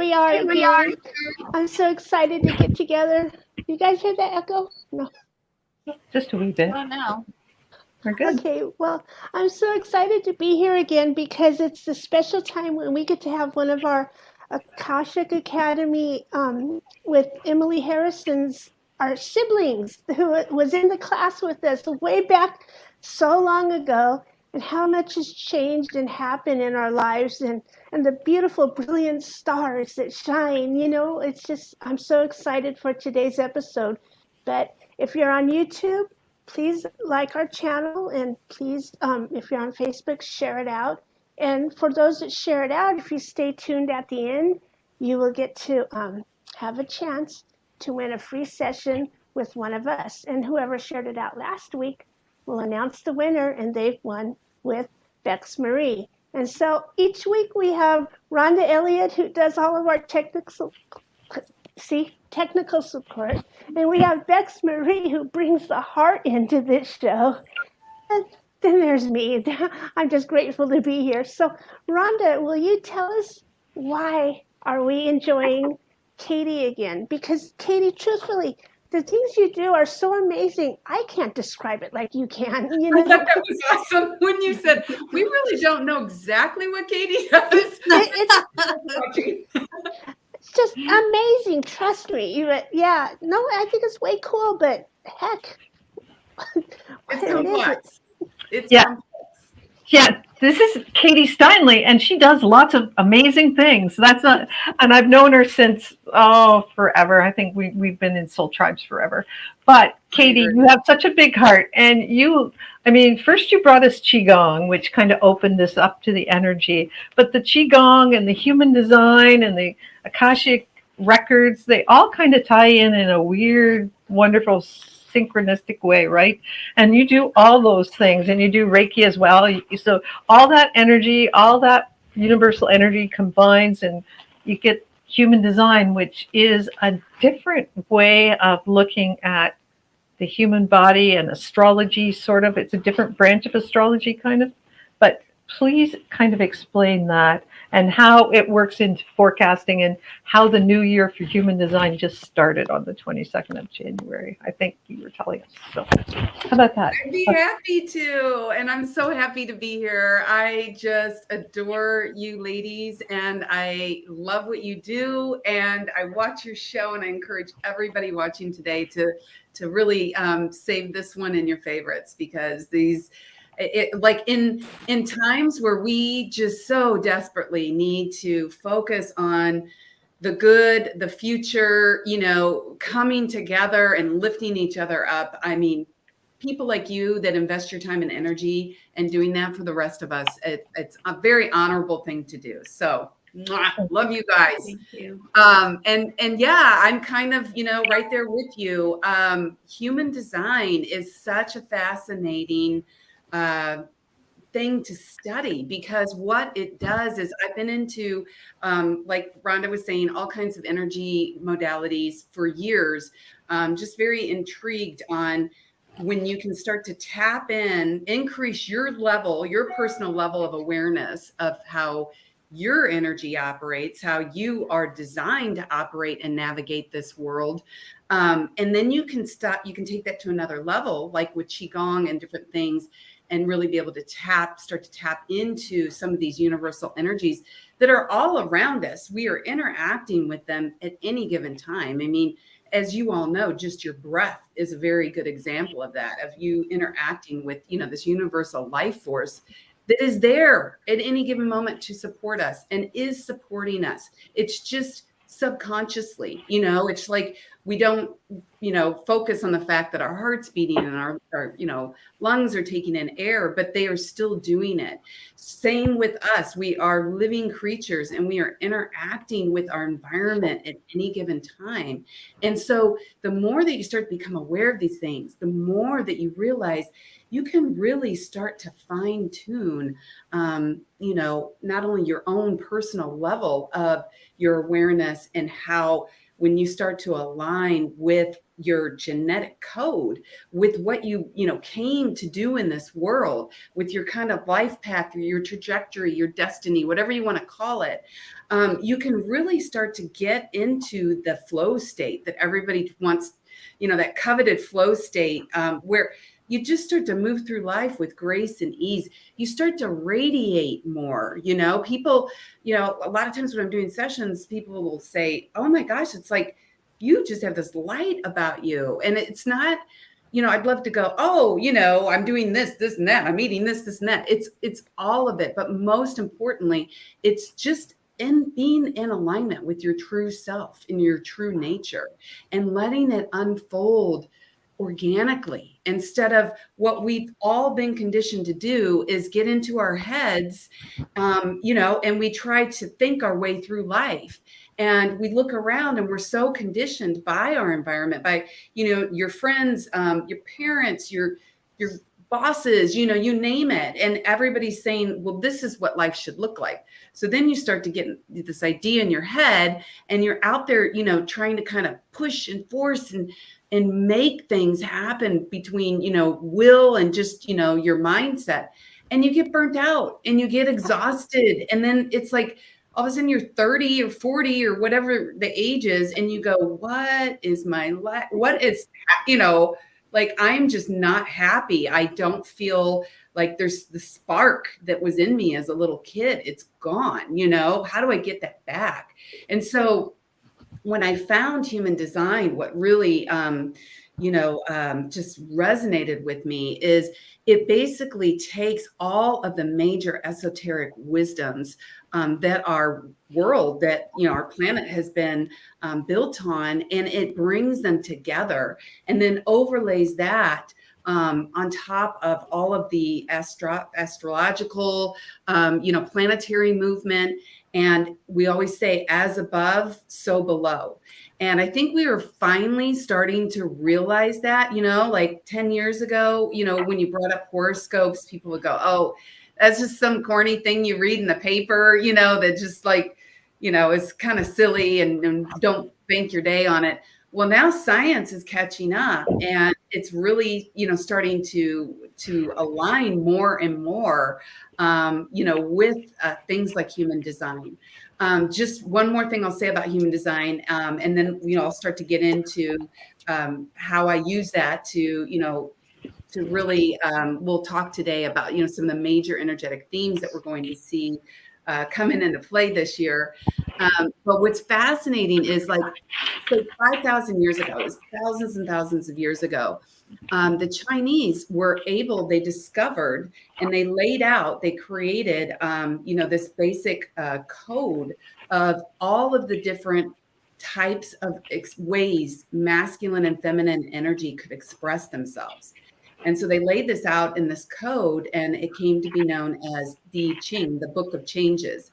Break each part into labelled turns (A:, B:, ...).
A: we are again. I'm so excited to get together. You guys hear that echo? No.
B: Just a wee bit.
C: Oh, no.
B: We're good.
A: Okay, well, I'm so excited to be here again because it's the special time when we get to have one of our Akashic Academy with Emily Harrison's, our siblings, who was in the class with us way back so long ago, and how much has changed and happened in our lives, and the beautiful, brilliant stars that shine. You know, it's just, I'm so excited for today's episode. But if you're on YouTube, please like our channel, and please, if you're on Facebook, share it out. And for those that share it out, if you stay tuned at the end, you will get to have a chance to win a free session with one of us. And whoever shared it out last week will announce the winner, and they've won with Bex Marie. And so each week we have Rhonda Elliott, who does all of our technical support. And we have Bex Marie, who brings the heart into this show. And then there's me. I'm just grateful to be here. So, Rhonda, will you tell us why are we enjoying Katie again? Because, Katie, truthfully, the things you do are so amazing. I can't describe it like you can. You know?
D: I thought that was awesome when you said, we really don't know exactly what Katie does.
A: It's just amazing. Trust me. Yeah. No, I think it's way cool, but heck.
D: It's complex. It's
B: complex. Yeah, this is Katie Steinle, and she does lots of amazing things. And I've known her since, forever. I think we've been in soul tribes forever. But Katie, you have such a big heart, and first you brought us Qigong, which kind of opened us up to the energy. But the Qigong and the human design and the Akashic records, they all kind of tie in a weird, wonderful, synchronistic way, right? And you do all those things, and you do Reiki as well. So all that energy, all that universal energy combines, and you get human design, which is a different way of looking at the human body and astrology, sort of. It's a different branch of astrology, kind of. But please kind of explain that and how it works into forecasting, and how the new year for human design just started on the 22nd of January. I think you were telling us. So how about that?
D: I'd be happy to. And I'm so happy to be here. I just adore you ladies, and I love what you do. And I watch your show, and I encourage everybody watching today to really save this one in your favorites, because like in times where we just so desperately need to focus on the good, the future, coming together and lifting each other up. I mean, people like you that invest your time and energy and doing that for the rest of us, it's a very honorable thing to do. So love you guys.
C: Thank you.
D: And yeah, I'm kind of, right there with you. Human design is such a fascinating thing to study, because what it does is, I've been into, like Rhonda was saying, all kinds of energy modalities for years, just very intrigued on when you can start to tap in, increase your personal level of awareness of how your energy operates, how you are designed to operate and navigate this world. And then you can take that to another level, like with Qigong and different things, and really be able to start to tap into some of these universal energies that are all around us. We are interacting with them at any given time. I mean, as you all know, just your breath is a very good example of that, of you interacting with, this universal life force that is there at any given moment to support us and is supporting us. It's just subconsciously, it's like we don't, focus on the fact that our heart's beating and our lungs are taking in air, but they are still doing it. Same with us. We are living creatures, and we are interacting with our environment at any given time. And so the more that you start to become aware of these things, the more that you realize you can really start to fine tune, not only your own personal level of your awareness and how when you start to align with your genetic code, with what you came to do in this world, with your kind of life path, or your trajectory, your destiny, whatever you want to call it, you can really start to get into the flow state that everybody wants, that coveted flow state, where you just start to move through life with grace and ease. You start to radiate more. People, a lot of times when I'm doing sessions, people will say, oh my gosh, it's like you just have this light about you. And it's not, I'd love to go, oh, I'm doing this and that, I'm eating this and that. It's all of it. But most importantly, it's just in being in alignment with your true self, in your true nature, and letting it unfold organically, instead of what we've all been conditioned to do is get into our heads, and we try to think our way through life. And we look around and we're so conditioned by our environment, by, your friends, your parents, your bosses, you name it. And everybody's saying, well, this is what life should look like. So then you start to get this idea in your head, and you're out there, trying to kind of push and force and make things happen between, will and just, your mindset. And you get burnt out and you get exhausted. And then it's like, all of a sudden you're 30 or 40 or whatever the age is. And you go, what is my life? What is, like, I'm just not happy. I don't feel like there's the spark that was in me as a little kid. It's gone. How do I get that back? And so when I found human design, what really, just resonated with me is it basically takes all of the major esoteric wisdoms that our world, that, our planet has been built on, and it brings them together and then overlays that on top of all of the astrological, planetary movement. And we always say, as above, so below. And I think we are finally starting to realize that, like 10 years ago, when you brought up horoscopes, people would go, oh, that's just some corny thing you read in the paper, that just like, is kind of silly, and don't bank your day on it. Well, now science is catching up, and it's really, starting to align more and more, with things like human design. Just one more thing I'll say about human design, and then, I'll start to get into how I use that to really, we'll talk today about, some of the major energetic themes that we're going to see coming into play this year. But what's fascinating is, like, so 5,000 years ago, it was thousands and thousands of years ago, the Chinese they discovered, and they laid out, they created, this basic code of all of the different types of ways masculine and feminine energy could express themselves. And so they laid this out in this code, and it came to be known as the Ching, the Book of Changes.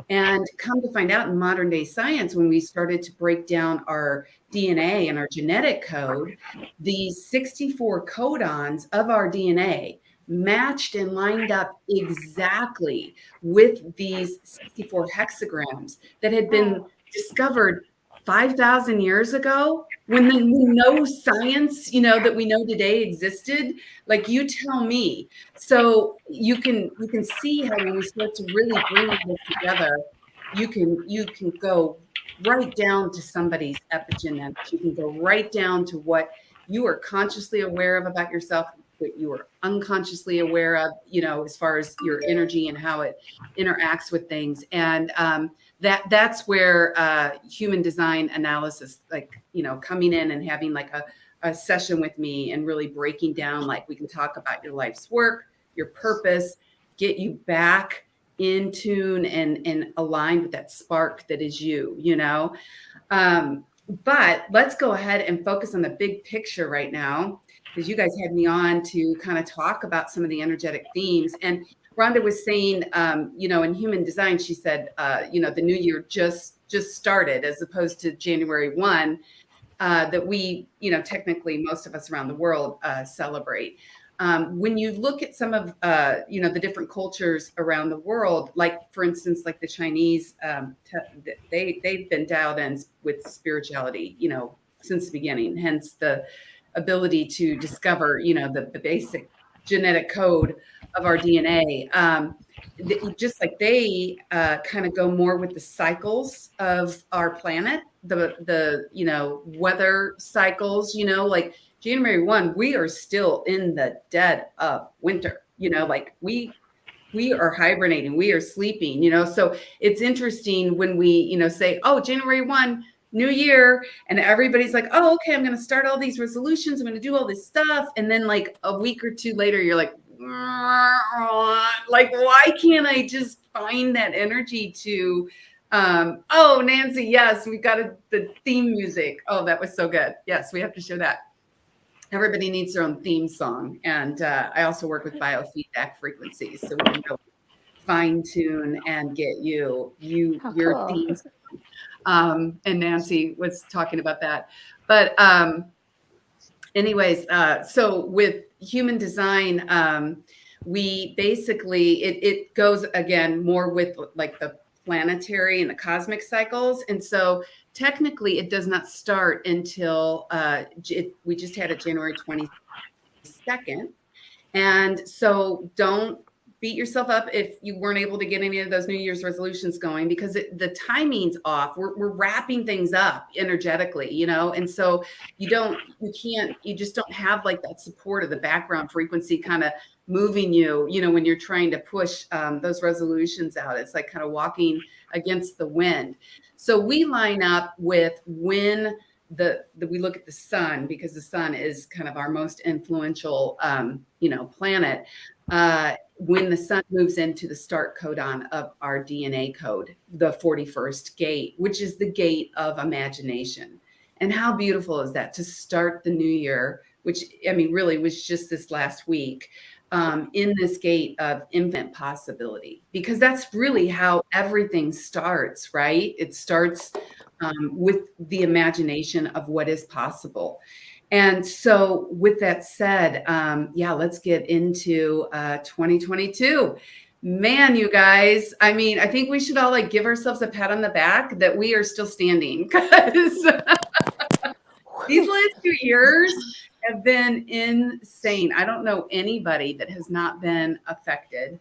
D: And come to find out, in modern day science, when we started to break down our DNA and our genetic code, the 64 codons of our DNA matched and lined up exactly with these 64 hexagrams that had been discovered 5,000 years ago, when no science, that we know today existed. Like, you tell me. So you can see how when we start to really bring this together, you can go right down to somebody's epigenetics. You can go right down to what you are consciously aware of about yourself, what you are unconsciously aware of, as far as your energy and how it interacts with things. And that's where human design analysis, like, coming in and having like a session with me and really breaking down, like, we can talk about your life's work, your purpose, get you back in tune and aligned with that spark that is you. But let's go ahead and focus on the big picture right now, because you guys had me on to kind of talk about some of the energetic themes. And Rhonda was saying, in human design, she said, the new year just started, as opposed to January 1, that we, technically most of us around the world celebrate. When you look at some of the different cultures around the world, like for instance, like the Chinese, they've been dialed in with spirituality, since the beginning. Hence the ability to discover, the basic genetic code of our DNA. Just like they kind of go more with the cycles of our planet, the weather cycles, like January 1, we are still in the dead of winter, like we are hibernating, we are sleeping, so it's interesting when we, say, oh, January 1, new year, and everybody's like, oh, okay, I'm going to start all these resolutions, I'm going to do all this stuff. And then like a week or two later, you're like, why can't I just find that energy to, oh, Nancy, yes, we got the theme music. Oh, that was so good. Yes, we have to share that. Everybody needs their own theme song. And I also work with biofeedback frequencies. So we can go fine tune and get your
A: cool.
D: theme song. And Nancy was talking about that. But anyways, so with human design, we basically, it goes again more with like the planetary and the cosmic cycles. And so technically it does not start until we just had it January 22nd. And so don't beat yourself up if you weren't able to get any of those New Year's resolutions going, because the timing's off. We're wrapping things up energetically, and so you just don't have like that support of the background frequency kind of moving you, when you're trying to push those resolutions out. It's like kind of walking against the wind. So we line up with when we look at the sun, because the sun is kind of our most influential, planet. When the sun moves into the start codon of our DNA code, the 41st gate, which is the gate of imagination. And how beautiful is that to start the new year, which, really was just this last week, in this gate of infinite possibility, because that's really how everything starts, right? It starts with the imagination of what is possible. And so with that said, let's get into 2022. Man, you guys, I think we should all like give ourselves a pat on the back that we are still standing, because these last 2 years have been insane. I don't know anybody that has not been affected,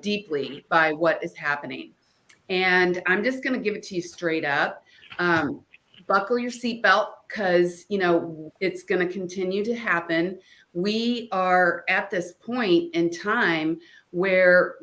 D: deeply by what is happening. And I'm just going to give it to you straight up. Buckle your seatbelt, because, it's going to continue to happen. We are at this point in time where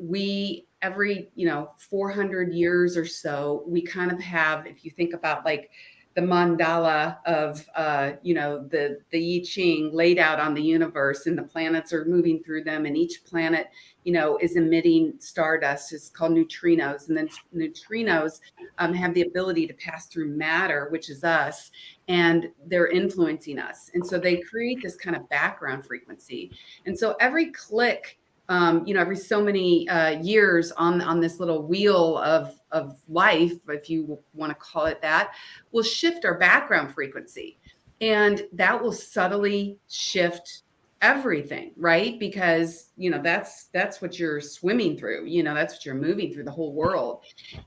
D: every 400 years or so, we kind of have, if you think about like the mandala of, the I Ching laid out on the universe, and the planets are moving through them, and each planet, is emitting stardust. It's called neutrinos. And then neutrinos have the ability to pass through matter, which is us, and they're influencing us. And so they create this kind of background frequency. And so every click, every so many years on this little wheel of life, if you want to call it that, will shift our background frequency. And that will subtly shift everything, right? Because, that's what you're swimming through, that's what you're moving through, the whole world.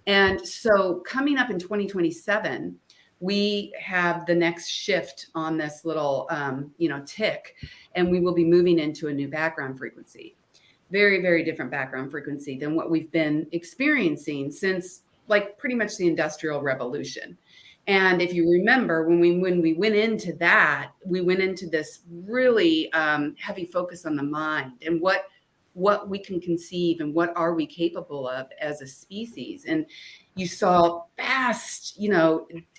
D: And so coming up in 2027, we have the next shift on this little, tick, and we will be moving into a new background frequency. Very, very different background frequency than what we've been experiencing since like pretty much the Industrial Revolution. And if you remember, when we went into that, we went into this really heavy focus on the mind and what we can conceive and what are we capable of as a species. And you saw vast,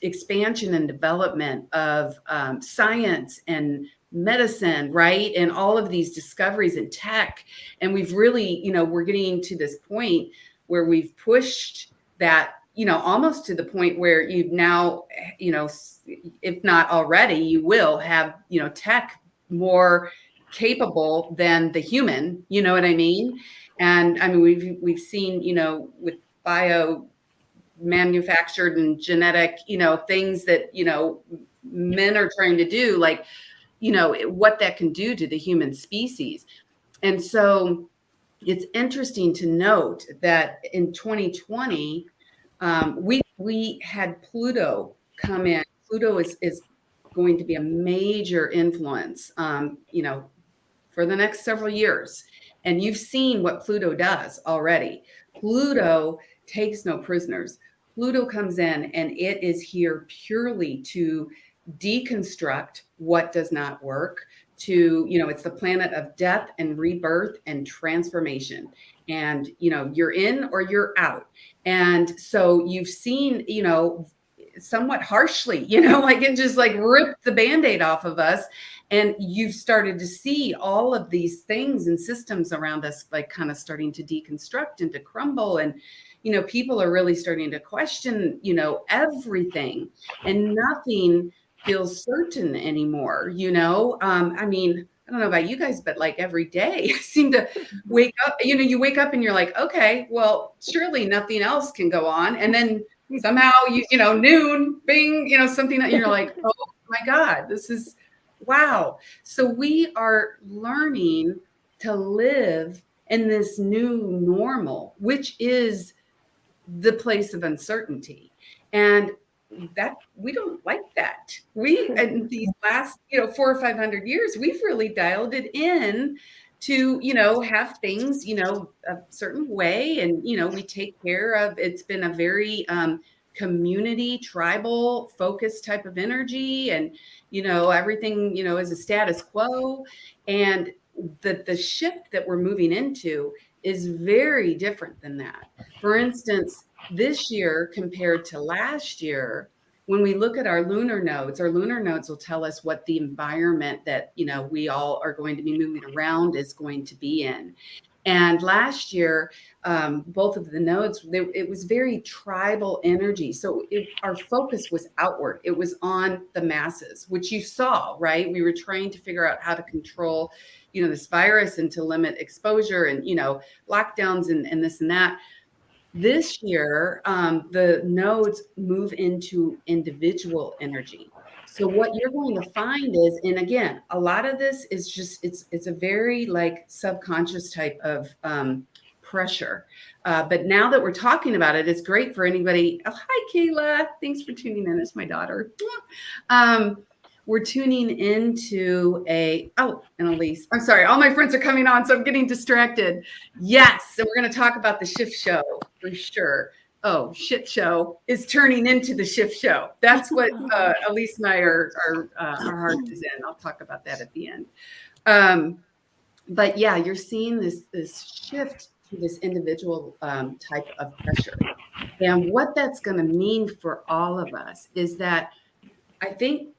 D: expansion and development of science and medicine, right? And all of these discoveries in tech. And we've really, we're getting to this point where we've pushed that, almost to the point where you've now, if not already, you will have, tech more capable than the human, you know what I mean? And we've seen, with bio manufactured and genetic, things that, men are trying to do, like, what that can do to the human species. And so it's interesting to note that in 2020, we had Pluto come in. Pluto is going to be a major influence, for the next several years. And you've seen what Pluto does already. Pluto takes no prisoners. Pluto comes in and it is here purely to deconstruct what does not work, it's the planet of death and rebirth and transformation. And, you're in or you're out. And so you've seen, somewhat harshly, like it just like ripped the Band-Aid off of us. And you've started to see all of these things and systems around us, like kind of starting to deconstruct and to crumble. And, people are really starting to question, everything, and nothing feels certain anymore. I don't know about you guys, but like every day I seem to wake up, you wake up and you're like, okay, well, surely nothing else can go on. And then somehow noon, bing, something that you're like, oh my God, this is wow. So we are learning to live in this new normal, which is the place of uncertainty. And that we don't like that. We, in these last, 400 or 500 years, we've really dialed it in to, have things, a certain way. And, we take care of, it's been a very community, tribal focused type of energy. And, everything, is a status quo. And the shift that we're moving into is very different than that. For instance, this year compared to last year, when we look at our lunar nodes will tell us what the environment that, we all are going to be moving around is going to be in. And last year, both of the nodes, it was very tribal energy. So our focus was outward. It was on the masses, which you saw, right? We were trying to figure out how to control, this virus and to limit exposure and, lockdowns and this and that. This year, the nodes move into individual energy. So what you're going to find is, and again, a lot of this is just, it's a very like subconscious type of pressure. But now that we're talking about it, it's great for anybody. Oh, hi, Kayla. Thanks for tuning in. It's my daughter. We're tuning into and Elise. I'm sorry. All my friends are coming on, so I'm getting distracted. Yes. So we're going to talk about the shift show for sure. Oh, shit show is turning into the shift show. That's what Elise and I our heart is in. I'll talk about that at the end. But yeah, you're seeing this shift to this individual type of pressure. And what that's going to mean for all of us is that I think,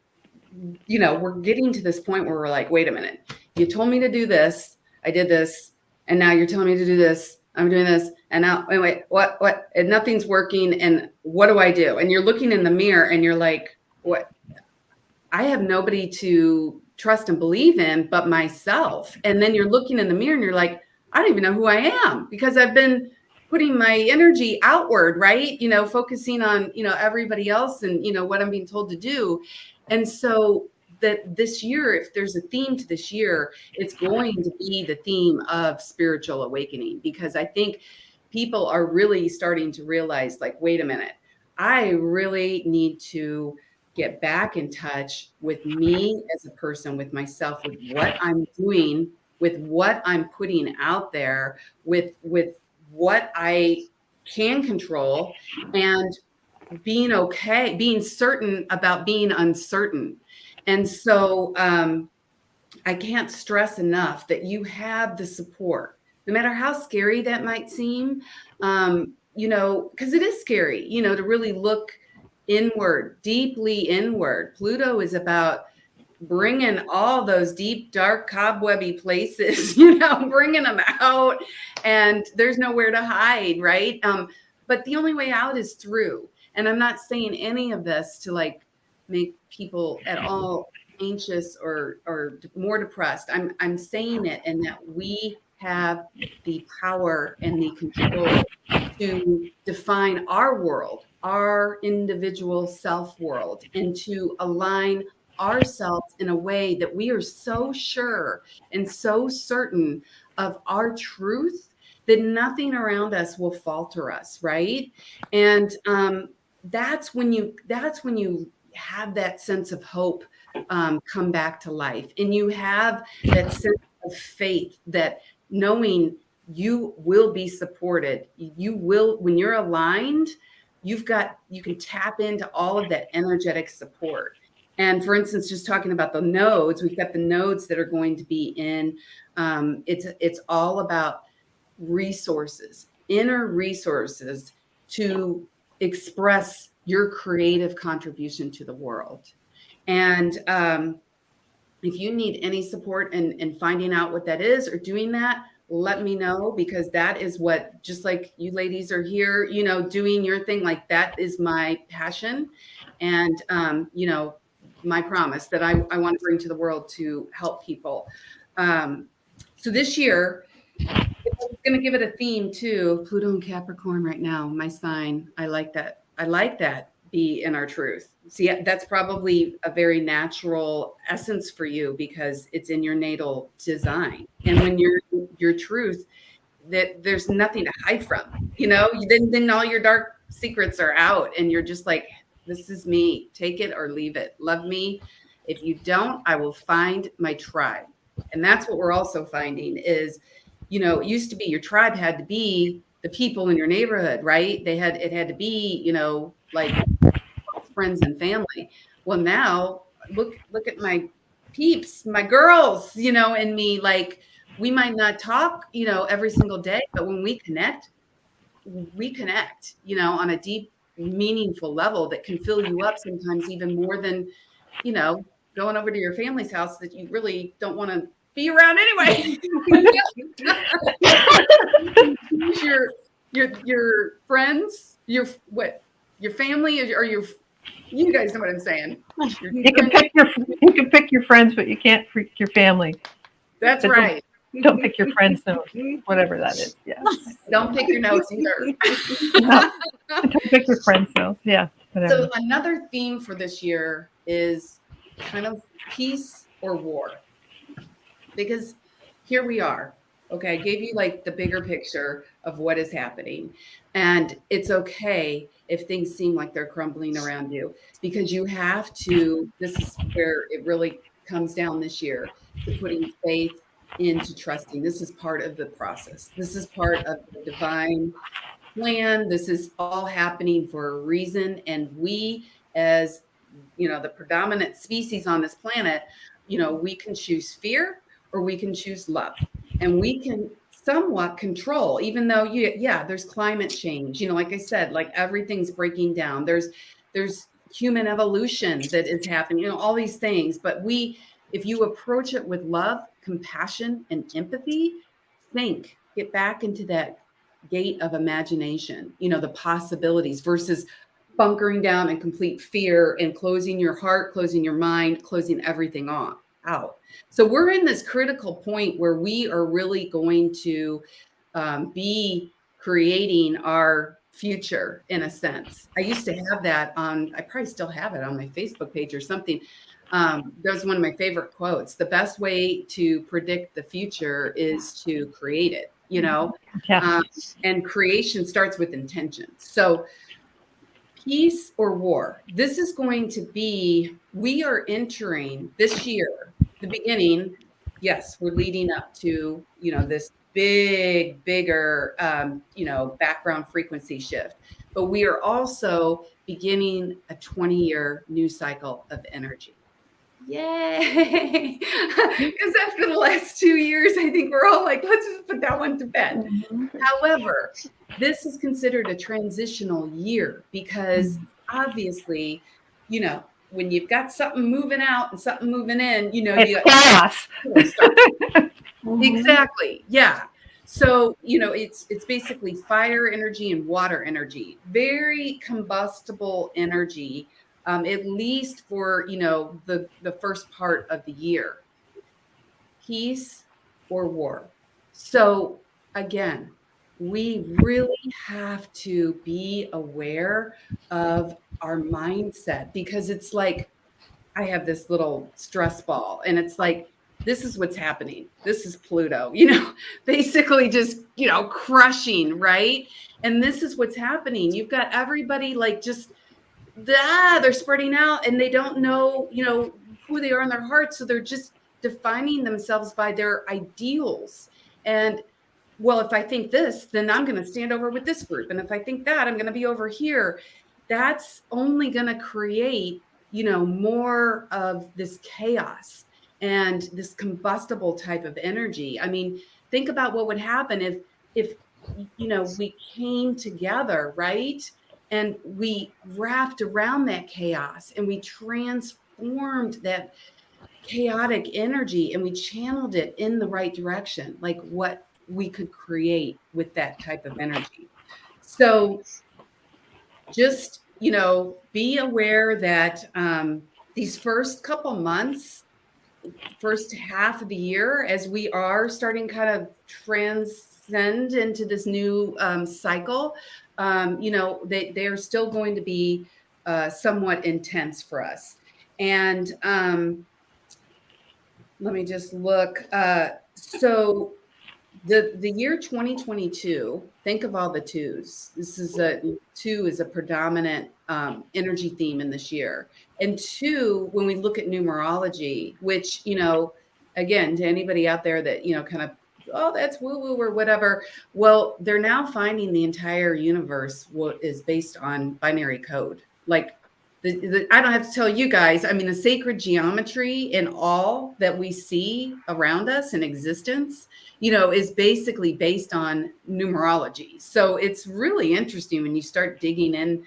D: we're getting to this point where we're like, wait a minute, you told me to do this. I did this. And now you're telling me to do this. I'm doing this. And now, wait, what? And nothing's working. And what do I do? And you're looking in the mirror and you're like, what? I have nobody to trust and believe in but myself. And then you're looking in the mirror and you're like, I don't even know who I am because I've been putting my energy outward, right? Focusing on, everybody else and, what I'm being told to do. And so that this year, if there's a theme to this year, it's going to be the theme of spiritual awakening, because I think people are really starting to realize, like, wait a minute, I really need to get back in touch with me as a person, with myself, with what I'm doing, with what I'm putting out there, with what I can control, and being okay, being certain about being uncertain. And so I can't stress enough that you have the support, no matter how scary that might seem, because it is scary, to really look inward, deeply inward. Pluto is about bringing all those deep, dark, cobwebby places, bringing them out, and there's nowhere to hide, right? But the only way out is through. And I'm not saying any of this to like make people at all anxious or more depressed. I'm saying it in that we have the power and the control to define our world, our individual self world, and to align ourselves in a way that we are so sure and so certain of our truth that nothing around us will falter us, right? And that's when you have that sense of hope come back to life, and you have that sense of faith that knowing you will be supported. You will, when you're aligned, you can tap into all of that energetic support. And for instance, just talking about the nodes, we've got the nodes that are going to be in, it's all about resources, inner resources to express your creative contribution to the world. And if you need any support in finding out what that is or doing that, let me know, because that is what, just like you ladies are here, you know, doing your thing, like that is my passion. And, you know, my promise that I want to bring to the world to help people. So this year, I'm going to give it a theme too. Pluto and Capricorn right now, my sign. I like that. I like that. Be in our truth. See, that's probably a very natural essence for you because it's in your natal design. And when you're your truth, that there's nothing to hide from, you know, then all your dark secrets are out and you're just like, this is me. Take it or leave it. Love me. If you don't, I will find my tribe. And that's what we're also finding is, you know, it used to be your tribe had to be the people in your neighborhood, right? It had to be, you know, like friends and family. Well, now look at my peeps, my girls, you know, and me. Like, we might not talk, you know, every single day, but when we connect, you know, on a deep, meaningful level that can fill you up sometimes even more than, you know, going over to your family's house that you really don't want to be around anyway. your friends, your family, or your, you guys know what I'm saying.
B: You can pick your friends, but you can't pick your family.
D: That's
B: But
D: right.
B: Don't pick your friends' nose, whatever that is. Yeah.
D: Don't pick your nose either.
B: No, don't pick your friends' nose. Yeah. Whatever.
D: So another theme for this year is kind of peace or war. Because here we are. Okay, I gave you like the bigger picture of what is happening. And it's okay if things seem like they're crumbling around you, because you have to, this is where it really comes down this year, to putting faith into trusting. This is part of the process. This is part of the divine plan. This is all happening for a reason. And we, as you know, the predominant species on this planet, you know, we can choose fear or we can choose love. And we can somewhat control, even though there's climate change. You know, like I said, like everything's breaking down. There's human evolution that is happening, you know, all these things. But if you approach it with love, compassion, and empathy, get back into that gate of imagination, you know, the possibilities versus bunkering down in complete fear and closing your heart, closing your mind, closing everything out. So we're in this critical point where we are really going to be creating our future in a sense. I used to have that I probably still have it on my Facebook page or something. That's one of my favorite quotes. The best way to predict the future is to create it, you know, and creation starts with intention. So peace or war, this is going to be, we are entering this year, the beginning. Yes, we're leading up to, you know, this bigger, you know, background frequency shift, but we are also beginning a 20-year new cycle of energy. Yay! Because after the last 2 years, I think we're all like, let's just put that one to bed. However, this is considered a transitional year because obviously, you know, when you've got something moving out and something moving in, you know,
B: it's chaos.
D: Exactly. Yeah. So, you know, it's basically fire energy and water energy, very combustible energy. At least for, you know, the first part of the year. Peace or war. So again, we really have to be aware of our mindset, because it's like, I have this little stress ball, and it's like, this is what's happening. This is Pluto, basically just, crushing, right? And this is what's happening. You've got everybody like just, they're spreading out, and they don't know, who they are in their heart. So they're just defining themselves by their ideals. And well, if I think this, then I'm going to stand over with this group. And if I think that, I'm going to be over here. That's only going to create, more of this chaos and this combustible type of energy. I mean, think about what would happen if we came together, right? And we wrapped around that chaos, and we transformed that chaotic energy, and we channeled it in the right direction, like what we could create with that type of energy. So just, be aware that these first couple months, first half of the year, as we are starting kind of transcend into this new cycle, they're still going to be somewhat intense for us. And let me just look. So the year 2022, think of all the twos. Two is a predominant energy theme in this year. And two, when we look at numerology, which, again, to anybody out there that, kind of, oh, that's woo-woo or whatever. Well, they're now finding the entire universe is based on binary code. Like, I don't have to tell you guys, I mean, the sacred geometry in all that we see around us in existence, is basically based on numerology. So it's really interesting when you start digging in,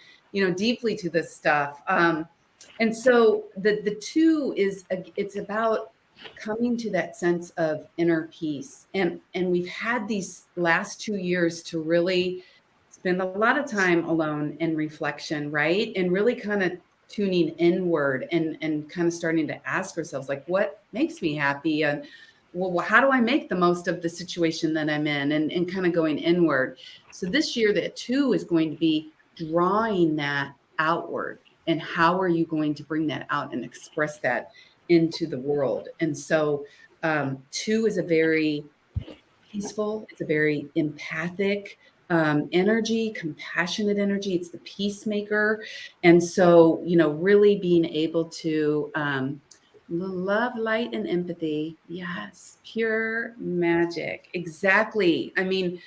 D: deeply to this stuff. And so the two it's about coming to that sense of inner peace. And we've had these last 2 years to really spend a lot of time alone in reflection, right? And really kind of tuning inward and kind of starting to ask ourselves, like, what makes me happy? And well, how do I make the most of the situation that I'm in, and kind of going inward? So this year, the two is going to be drawing that outward. And how are you going to bring that out and express that into the world? And so two is a very peaceful, it's a very empathic energy, compassionate energy. It's the peacemaker. And so, really being able to love, light, and empathy. Yes, pure magic. Exactly. I mean,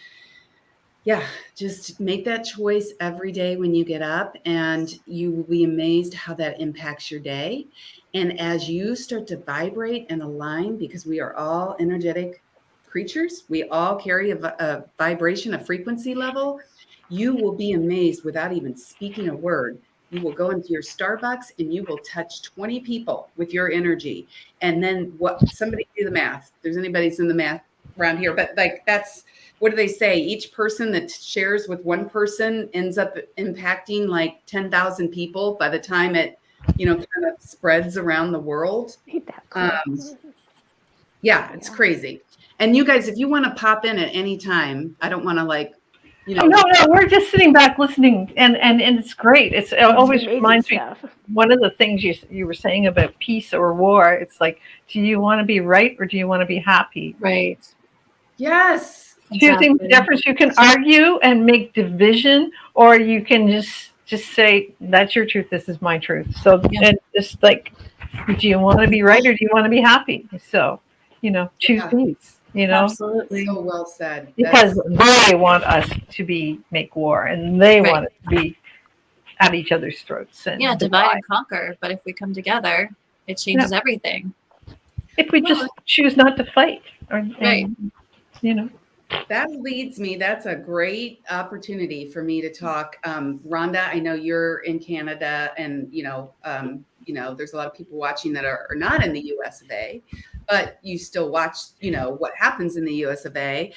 D: yeah, just make that choice every day when you get up, and you will be amazed how that impacts your day. And as you start to vibrate and align, because we are all energetic creatures, we all carry a vibration, a frequency level, you will be amazed without even speaking a word. You will go into your Starbucks and you will touch 20 people with your energy. And then somebody do the math. If there's anybody who's in the math around here, but like, that's, what do they say? Each person that shares with one person ends up impacting like 10,000 people by the time it, kind of spreads around the world. Yeah, it's crazy. And you guys, if you want to pop in at any time, I don't want to like,
B: No, we're just sitting back listening, and it's great. It always reminds me, one of the things you were saying about peace or war. It's like, do you want to be right or do you want to be happy?
C: Right.
D: Yes.
B: Choosing the difference. You can argue and make division, or you can just say, that's your truth, this is my truth. So and just like, do you want to be right or do you want to be happy? So, choose peace.
C: Absolutely.
D: So well said.
B: Because they want us to make war, and they want it to be at each other's throats. And
C: divide and conquer. But if we come together, it changes everything.
B: If we just choose not to fight,
C: Right.
D: That leads me, that's a great opportunity for me to talk. Rhonda, I know you're in Canada, and, there's a lot of people watching that are not in the US of A, but you still watch, what happens in the US of A.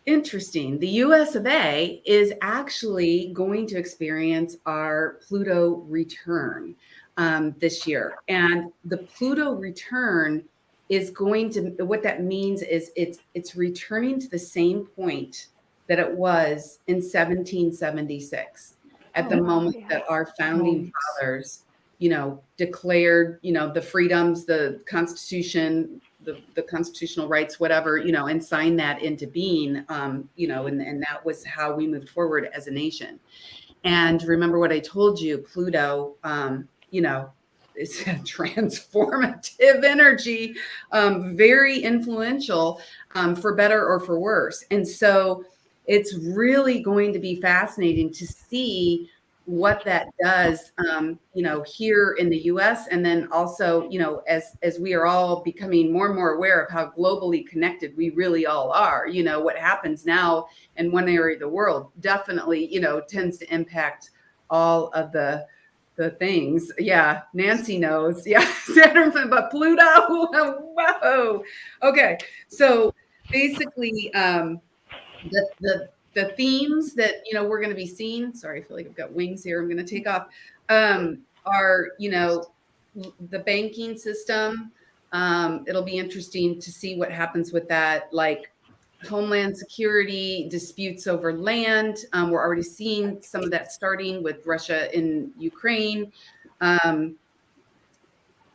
D: Interesting. The US of A is actually going to experience our Pluto return this year. And the Pluto return is going to, what that means is it's returning to the same point that it was in 1776 at the moment that our founding fathers, declared, the freedoms, the Constitution, the constitutional rights, whatever, and signed that into being, and that was how we moved forward as a nation. And remember what I told you, Pluto, it's a transformative energy, very influential, for better or for worse. And so it's really going to be fascinating to see what that does, here in the US. And then also, as we are all becoming more and more aware of how globally connected we really all are, what happens now in one area of the world definitely, tends to impact all of the things. Yeah, Nancy knows. Yeah, Saturn, but Pluto. Whoa. Okay, so basically, the themes that we're going to be seeing. Sorry, I feel like I've got wings here. I'm going to take off. Are the banking system. It'll be interesting to see what happens with that, like homeland security, disputes over land. We're already seeing some of that starting with Russia in Ukraine. And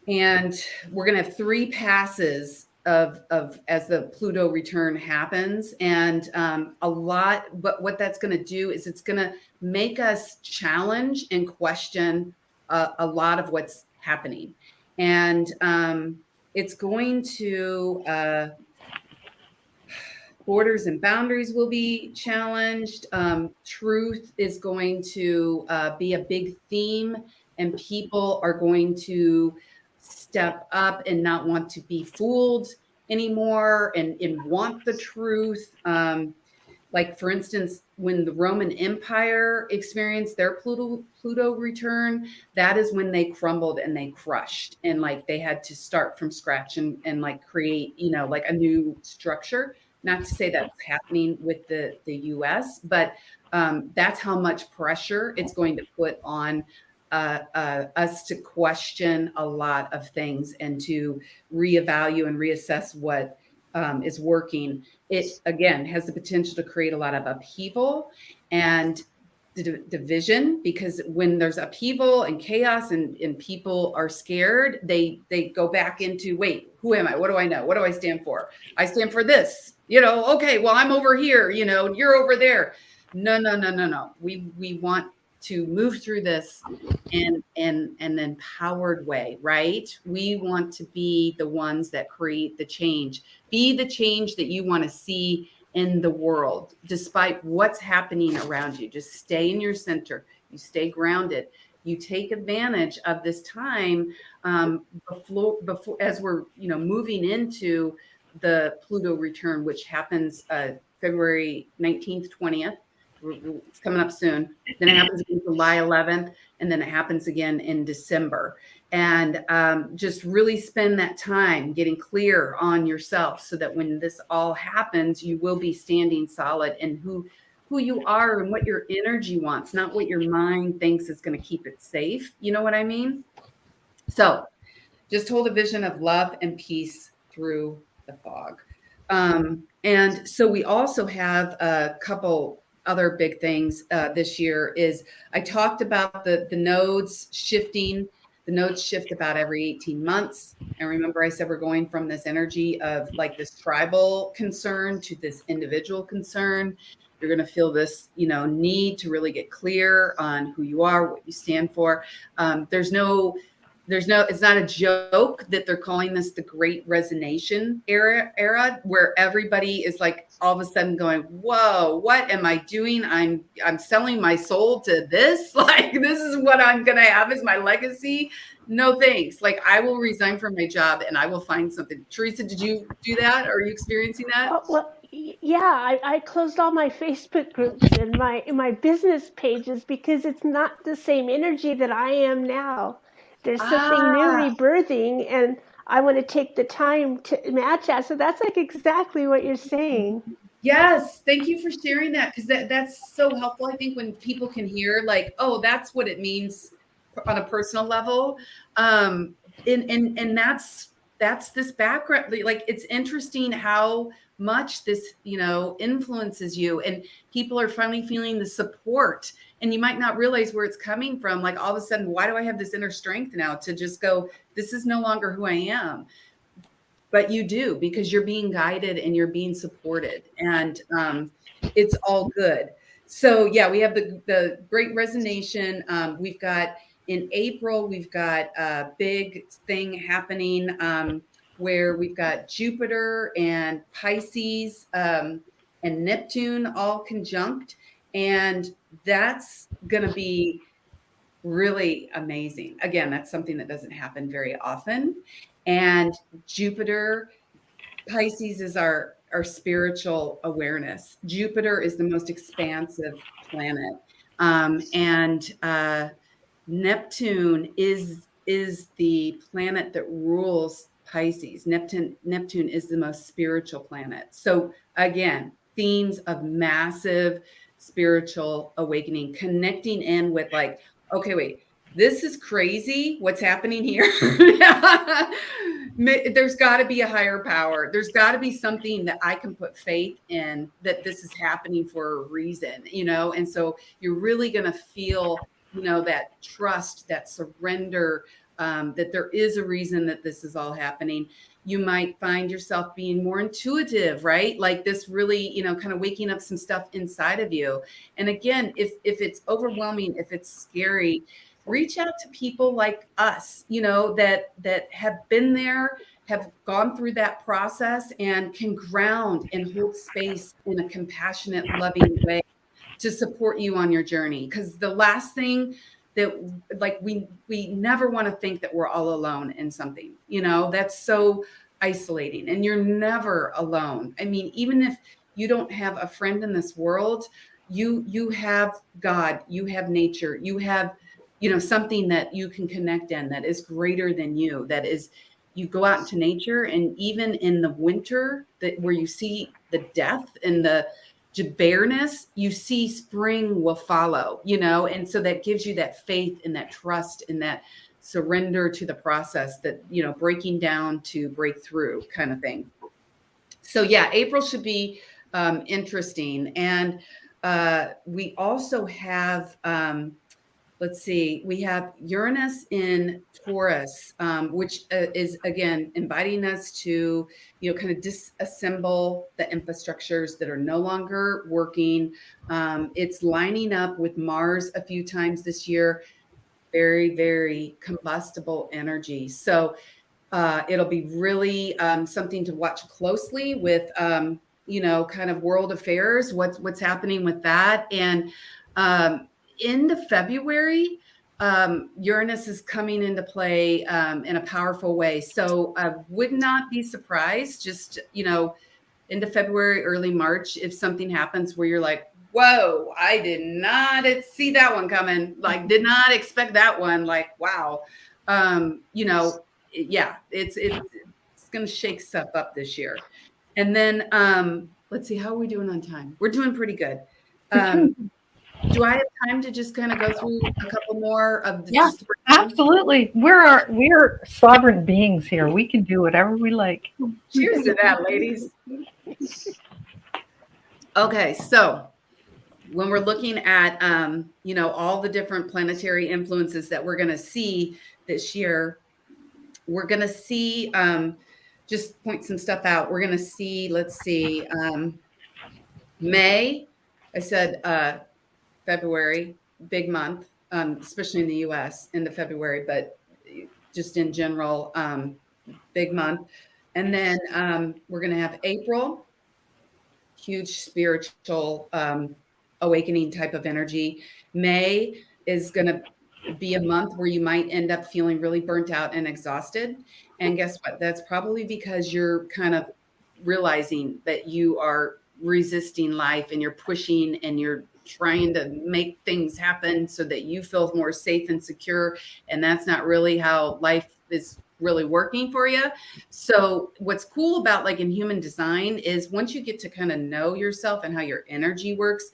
D: we're going to have 3 passes of as the Pluto return happens. And but what that's going to do is it's going to make us challenge and question a lot of what's happening. And it's going to, borders and boundaries will be challenged. Truth is going to be a big theme, and people are going to step up and not want to be fooled anymore and want the truth. Like, for instance, when the Roman Empire experienced their Pluto return, that is when they crumbled and they crushed, and like they had to start from scratch and like create, like a new structure. Not to say that's happening with the US, but that's how much pressure it's going to put on us to question a lot of things and to reevaluate and reassess what is working. It, again, has the potential to create a lot of upheaval and division, because when there's upheaval and chaos and people are scared, they go back into, wait, who am I? What do I know? What do I stand for? I stand for this, okay, well, I'm over here, you're over there. No. We want to move through this in an empowered way, right? We want to be the ones that create the change. Be the change that you want to see in the world, despite what's happening around you. Just stay in your center. You stay grounded. You take advantage of this time before as we're moving into the Pluto return, which happens February 19th, 20th. It's coming up soon. Then it happens again July 11th, and then it happens again in December. And just really spend that time getting clear on yourself, so that when this all happens, you will be standing solid in who you are and what your energy wants, not what your mind thinks is going to keep it safe. You know what I mean? So just hold a vision of love and peace through the fog. And so we also have a couple other big things this year. Is I talked about the nodes shifting. The nodes shift about every 18 months. And remember, I said we're going from this energy of like this tribal concern to this individual concern. You're going to feel this, need to really get clear on who you are, what you stand for. It's not a joke that they're calling this the Great Resignation era, where everybody is like all of a sudden going, whoa, what am I doing? I'm selling my soul to this. Like, this is what I'm going to have as my legacy. No, thanks. Like, I will resign from my job and I will find something. Teresa, did you do that? Are you experiencing that?
A: Oh, well, yeah, I closed all my Facebook groups and my business pages because it's not the same energy that I am now. There's something new rebirthing, and I want to take the time to match that. So that's like exactly what you're saying.
D: Yes, thank you for sharing that, because that's so helpful. I think when people can hear like, oh, that's what it means on a personal level, and that's that's this background. Like, it's interesting how much this, influences you, and people are finally feeling the support, and you might not realize where it's coming from. Like, all of a sudden, why do I have this inner strength now to just go, this is no longer who I am? But you do, because you're being guided and you're being supported, and it's all good. So yeah, we have the Great Resonation. We've got in April, we've got a big thing happening where we've got Jupiter and Pisces and Neptune all conjunct, and that's going to be really amazing. Again, that's something that doesn't happen very often. And Jupiter, Pisces is our spiritual awareness. Jupiter is the most expansive planet. And Neptune is the planet that rules Pisces. Neptune is the most spiritual planet. So again, themes of massive spiritual awakening, connecting in with like, okay, wait, this is crazy. What's happening here? There's got to be a higher power. There's got to be something that I can put faith in, that this is happening for a reason, And so you're really going to feel, that trust, that surrender, that there is a reason that this is all happening. You might find yourself being more intuitive, right? Like this really, kind of waking up some stuff inside of you. And again, if it's overwhelming, if it's scary, reach out to people like us, that have been there, have gone through that process, and can ground and hold space in a compassionate, loving way to support you on your journey. Because the last thing that, like, we never want to think that we're all alone in something, that's so isolating, and you're never alone. I mean, even if you don't have a friend in this world, you have God, you have nature, you have, something that you can connect in that is greater than you. That is, you go out into nature, and even in the winter, where you see the death and the bareness, you see spring will follow, and so that gives you that faith and that trust and that surrender to the process, that, breaking down to break through kind of thing. So yeah, April should be interesting. And we also have, let's see, we have Uranus in Taurus, which is, again, inviting us to, kind of disassemble the infrastructures that are no longer working. It's lining up with Mars a few times this year. Very, very combustible energy. So it'll be really something to watch closely with, kind of world affairs, what's happening with that. And into February, Uranus is coming into play in a powerful way. So I would not be surprised, just, into February, early March, if something happens where you're like, whoa, I did not see that one coming. Like, did not expect that one. Like, wow. Yeah, it's going to shake stuff up this year. And then let's see, how are we doing on time? We're doing pretty good. Do I have time to just kind of go through a couple more of the?
C: Yeah,
B: absolutely. We're sovereign beings here. We can do whatever we like.
D: Cheers to that, ladies. Okay, so when we're looking at all the different planetary influences that we're going to see this year, we're going to see, just point some stuff out. We're going to see, let's see, May. I said February, big month, especially in the US, into February, but just in general, big month. And then we're going to have April, huge spiritual awakening type of energy. May is going to be a month where you might end up feeling really burnt out and exhausted. And guess what? That's probably because you're kind of realizing that you are resisting life, and you're pushing, and you're trying to make things happen so that you feel more safe and secure. And that's not really how life is really working for you. So what's cool about, like, in human design is, once you get to kind of know yourself and how your energy works,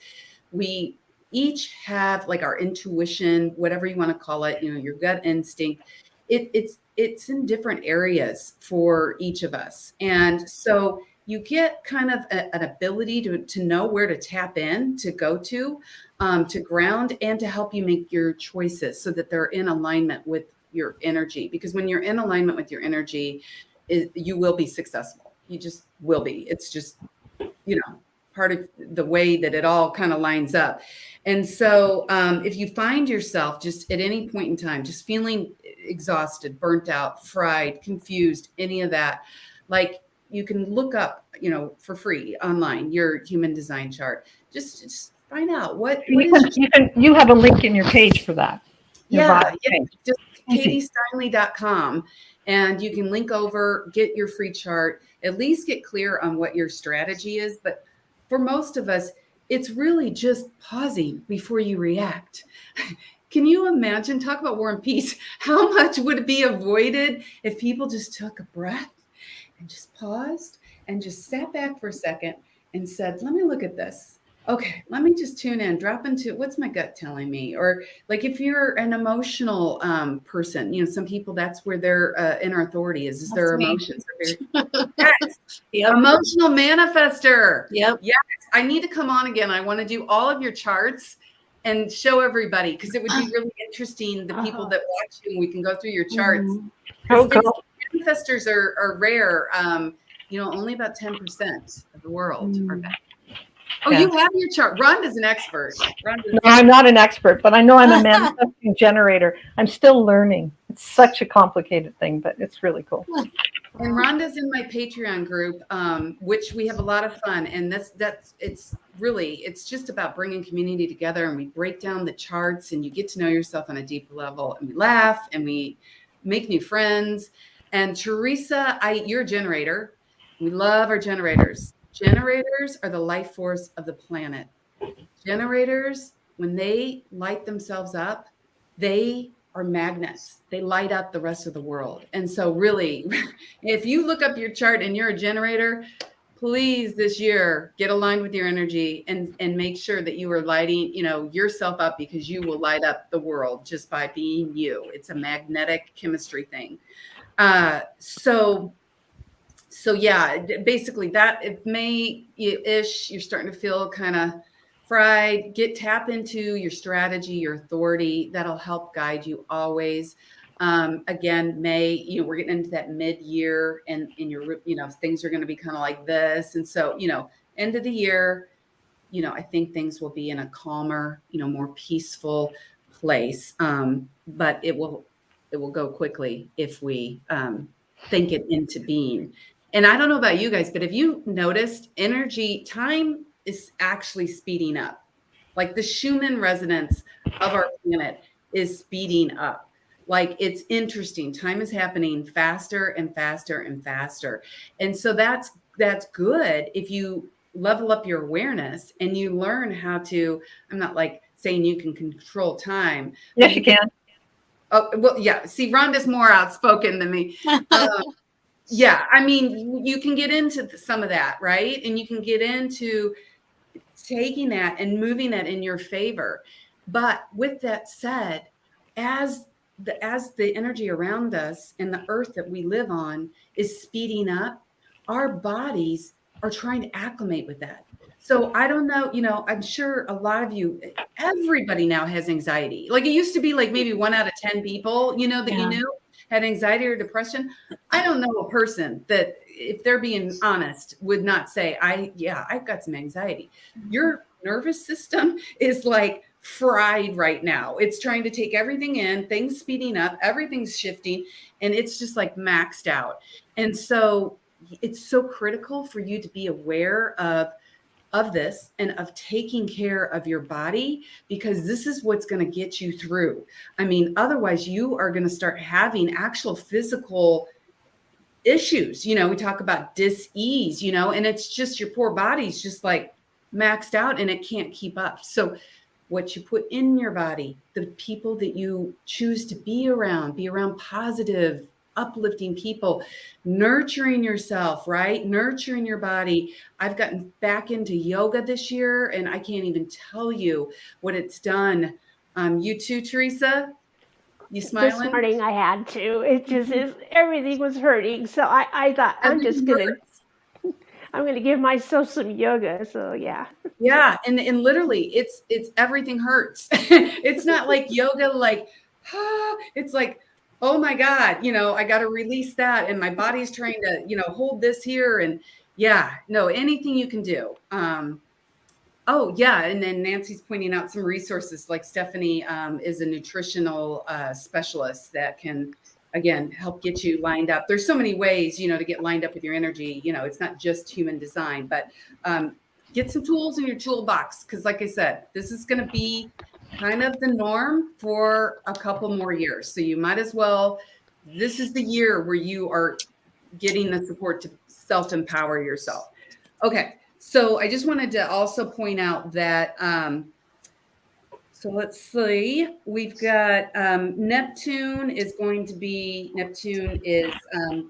D: we each have, like, our intuition, whatever you want to call it, your gut instinct. it's in different areas for each of us. And so you get kind of an ability to know where to tap in, to go to ground, and to help you make your choices so that they're in alignment with your energy. Because when you're in alignment with your energy, you will be successful. You just will be. It's just, part of the way that it all kind of lines up. And so if you find yourself just at any point in time, just feeling exhausted, burnt out, fried, confused, any of that, like, you can look up, for free online, your human design chart. Just find out what is
B: you have a link in your page for that.
D: Yeah, just katiesteinle.com, and you can link over, get your free chart, at least get clear on what your strategy is. But for most of us, it's really just pausing before you react. Can you imagine, talk about war and peace, how much would be avoided if people just took a breath and just paused and just sat back for a second and said, let me look at this. Okay, let me just tune in, drop into what's my gut telling me. Or like if you're an emotional person, some people, that's where their inner authority is their emotions. Are very, yes. Emotional manifester.
C: Yep.
D: Yes, I need to come on again. I want to do all of your charts and show everybody, because it would be really interesting, the people that watch you, and we can go through your charts.
B: Oh, cool.
D: Manifestors are rare. Only about 10% of the world are that. Oh, yeah. You have your chart. Rhonda's an expert.
B: No, I'm not an expert, but I know I'm a manifesting generator. I'm still learning. It's such a complicated thing, but it's really cool.
D: And Rhonda's in my Patreon group, which we have a lot of fun. And it's just about bringing community together, and we break down the charts, and you get to know yourself on a deeper level, and we laugh and we make new friends. And Teresa, you're a generator. We love our generators. Generators are the life force of the planet. Generators, when they light themselves up, they are magnets. They light up the rest of the world. And so really, if you look up your chart and you're a generator, please this year get aligned with your energy and make sure that you are lighting, yourself up, because you will light up the world just by being you. It's a magnetic chemistry thing. So yeah, basically that, if May-ish, you're starting to feel kind of fried, tap into your strategy, your authority. That'll help guide you always. Again, May, we're getting into that mid-year, and your, things are going to be kind of like this. And so, end of the year, I think things will be in a calmer, more peaceful place. But it will go quickly if we think it into being. And I don't know about you guys, but have you noticed time is actually speeding up? Like the Schumann resonance of our planet is speeding up. Like, it's interesting. Time is happening faster and faster and faster. And so that's good if you level up your awareness and you learn how to, I'm not like saying you can control time.
B: Yes, you can.
D: Oh, well, yeah. See, Rhonda's more outspoken than me. Yeah, I mean, you can get into some of that, right? And you can get into taking that and moving that in your favor. But with that said, as the energy around us and the earth that we live on is speeding up, our bodies are trying to acclimate with that. So I don't know, I'm sure a lot of you, everybody now has anxiety. Like, it used to be like maybe 1 out of 10 people, you knew had anxiety or depression. I don't know a person that, if they're being honest, would not say, I've got some anxiety. Your nervous system is like fried right now. It's trying to take everything in, things speeding up, everything's shifting, and it's just like maxed out. And so it's so critical for you to be aware of this and of taking care of your body, because this is what's going to get you through. I mean, otherwise you are going to start having actual physical issues. We talk about dis-ease, and it's just your poor body's just like maxed out and it can't keep up. So what you put in your body, the people that you choose to be around positive, uplifting people, nurturing yourself, right? Nurturing your body. I've gotten back into yoga this year, and I can't even tell you what it's done. You too, Teresa? You
A: This
D: smiling?
A: morning I had to. It just is, everything was hurting. So I thought
D: Everything
A: I'm gonna give myself some yoga. So yeah.
D: Yeah, and literally it's everything hurts. It's not like yoga like it's like, oh my God, I got to release that and my body's trying to, hold this here and yeah, no, anything you can do. Oh yeah, and then Nancy's pointing out some resources like Stephanie is a nutritional specialist that can again help get you lined up. There's so many ways, to get lined up with your energy. It's not just human design, but get some tools in your toolbox because, like I said, this is going to be kind of the norm for a couple more years. So you might as well. This is the year where you are getting the support to self-empower yourself. Okay. So I just wanted to also point out that, so let's see, we've got Neptune is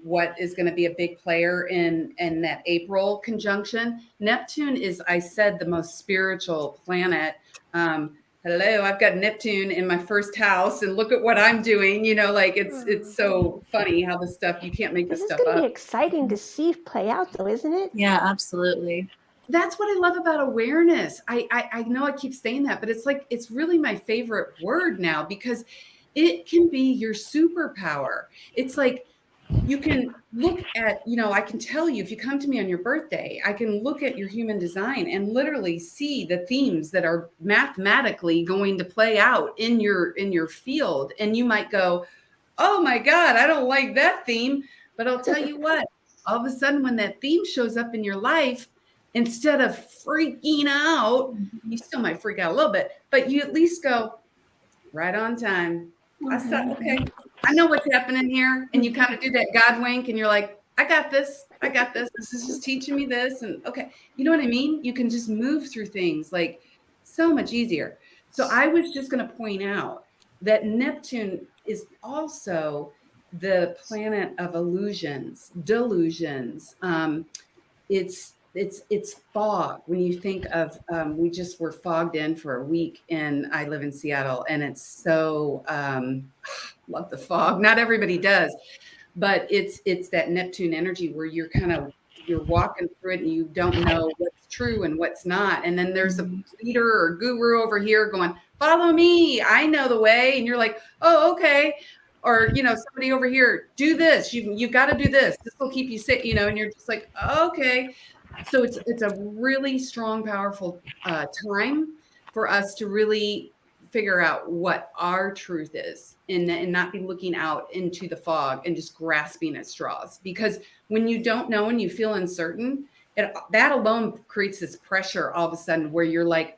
D: what is going to be a big player in that April conjunction. Neptune is, I said, the most spiritual planet. Hello, I've got Neptune in my first house and look at what I'm doing. It's so funny how this stuff, you can't make this
A: This is
D: stuff
A: gonna
D: up.
A: be exciting to see play out, though, isn't it?
C: Yeah, absolutely.
D: That's what I love about awareness. I know I keep saying that, but it's like, it's really my favorite word now because it can be your superpower. It's like, you can look at, I can tell you if you come to me on your birthday, I can look at your human design and literally see the themes that are mathematically going to play out in your field. And you might go, oh my God, I don't like that theme. But I'll tell you what, all of a sudden when that theme shows up in your life, instead of freaking out, you still might freak out a little bit, but you at least go right on time. I said, okay, I know what's happening here. And you kind of do that God wink and you're like, I got this. I got this. This is just teaching me this. And okay, you know what I mean? You can just move through things like so much easier. So I was just going to point out that Neptune is also the planet of illusions, delusions. It's fog. When you think of, we just were fogged in for a week, and I live in Seattle, and it's so love the fog. Not everybody does, but it's that Neptune energy where you're walking through it and you don't know what's true and what's not. And then there's a leader or guru over here going, follow me, I know the way. And you're like, oh, okay. Or, somebody over here, do this. You got to do this. This will keep you safe, and you're just like, okay. So it's a really strong, powerful time for us to really figure out what our truth is and not be looking out into the fog and just grasping at straws. Because when you don't know and you feel uncertain, that alone creates this pressure all of a sudden where you're like,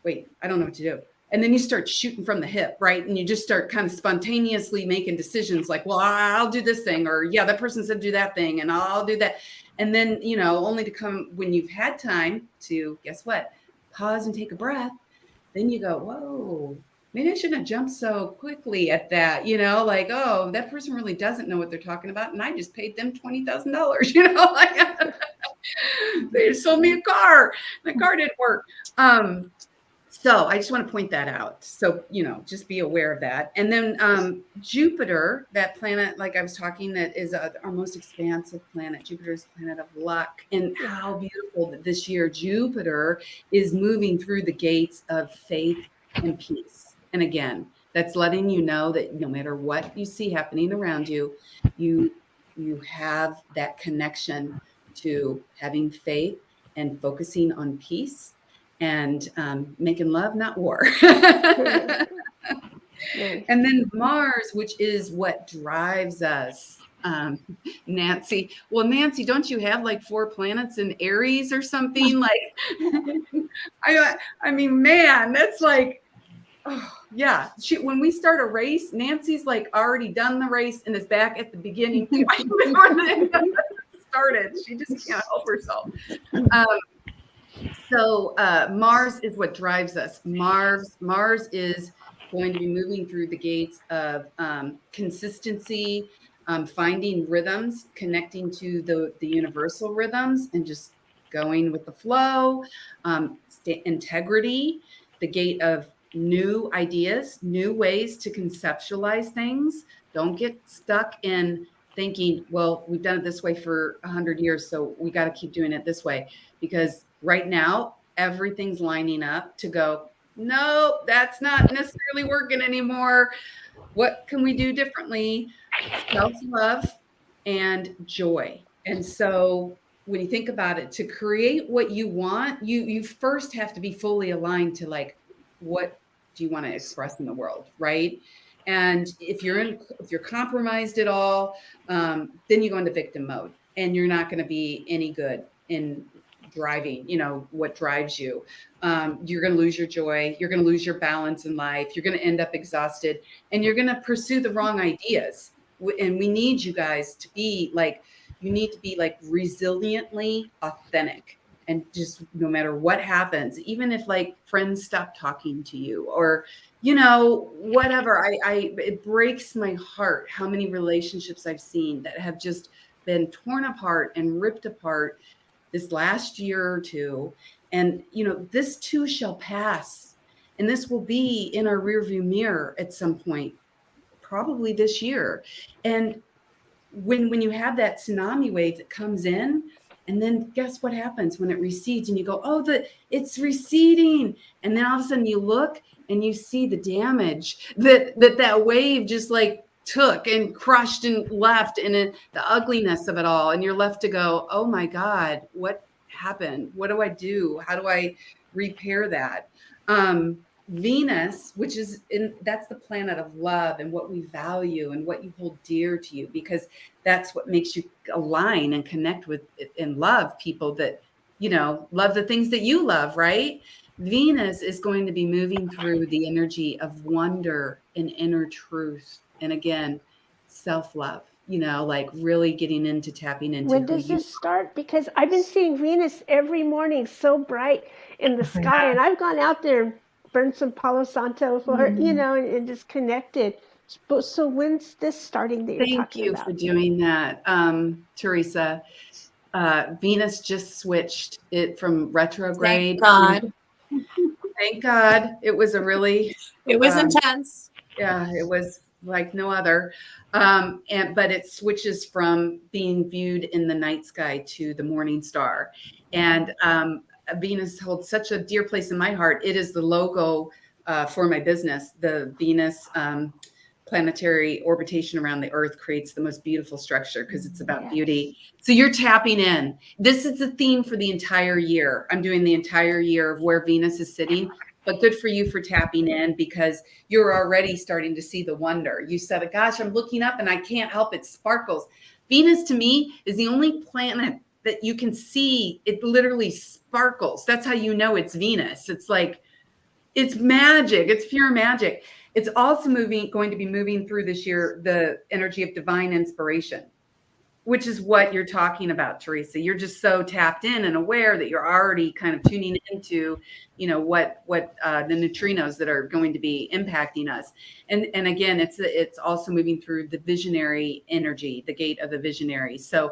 D: wait, I don't know what to do. And then you start shooting from the hip, right? And you just start kind of spontaneously making decisions like, well, I'll do this thing, or yeah, that person said do that thing, and I'll do that. And then, only to come when you've had time to, guess what? Pause and take a breath. Then you go, whoa, maybe I shouldn't have jumped so quickly at that, like, oh, that person really doesn't know what they're talking about. And I just paid them $20,000, like they just sold me a car. The car didn't work. So I just want to point that out. So, just be aware of that. And then Jupiter, that planet, like I was talking, that is our most expansive planet. Jupiter is the planet of luck. And how beautiful that this year Jupiter is moving through the gates of faith and peace. And again, that's letting you know that no matter what you see happening around you, you have that connection to having faith and focusing on peace. And making love, not war.
A: Nice.
D: And then Mars, which is what drives us. Nancy. Well, Nancy, don't you have like 4 planets in Aries or something? Like, I mean, man, that's like, oh, yeah. When we start a race, Nancy's like already done the race and is back at the beginning point before the started. She just can't help herself. So Mars is what drives us. Mars is going to be moving through the gates of consistency, finding rhythms, connecting to the universal rhythms, and just going with the flow. Integrity, the gate of new ideas, new ways to conceptualize things. Don't get stuck in thinking, well, we've done it this way for 100 years, so we got to keep doing it this way. Because right now, everything's lining up to go, no, that's not necessarily working anymore. What can we do differently? Self-love and joy. And so when you think about it, to create what you want, you first have to be fully aligned to like, what do you want to express in the world, right? And if you're compromised at all, then you go into victim mode, and you're not going to be any good in driving, what drives you. You're going to lose your joy. You're going to lose your balance in life. You're going to end up exhausted, and you're going to pursue the wrong ideas. And we need you guys to be like, you need to be like resiliently authentic. And just no matter what happens, even if like friends stop talking to you or, whatever, it breaks my heart how many relationships I've seen that have just been torn apart and ripped apart this last year or two. And, this too shall pass. And this will be in our rearview mirror at some point, probably this year. And when you have that tsunami wave that comes in, and then guess what happens when it recedes and you go, oh, it's receding. And then all of a sudden you look and you see the damage that wave just like took and crushed and left, and the ugliness of it all. And you're left to go, oh my God, what happened? What do I do? How do I repair that? Venus, which is that's the planet of love and what we value and what you hold dear to you, because that's what makes you align and connect with and love people that, love the things that you love, right? Venus is going to be moving through the energy of wonder and inner truth. And again, self-love, like really getting into tapping into
A: When does this start? Because I've been seeing Venus every morning so bright in the sky, and I've gone out there and burned some Palo Santo for her, and just connected. So when's this starting that you're talking about?
D: Thank you for doing that, Teresa. Venus just switched it from retrograde.
C: Thank God.
D: Thank God. It was
C: it was intense.
D: Yeah, it was like no other. But it switches from being viewed in the night sky to the morning star. And Venus holds such a dear place in my heart. It is the logo for my business. The Venus planetary orbitation around the Earth creates the most beautiful structure because it's about beauty. So you're tapping in. This is the theme for the entire year. I'm doing the entire year of where Venus is sitting. But good for you for tapping in, because you're already starting to see the wonder. You said, gosh, I'm looking up and I can't help it. Sparkles. Venus to me is the only planet that you can see. It literally sparkles. That's how you know it's Venus. It's like, it's magic. It's pure magic. It's also going to be moving through this year, the energy of divine inspiration, which is what you're talking about, Teresa. You're just so tapped in and aware that you're already kind of tuning into, what the neutrinos that are going to be impacting us. And again, it's also moving through the visionary energy, the gate of the visionary. So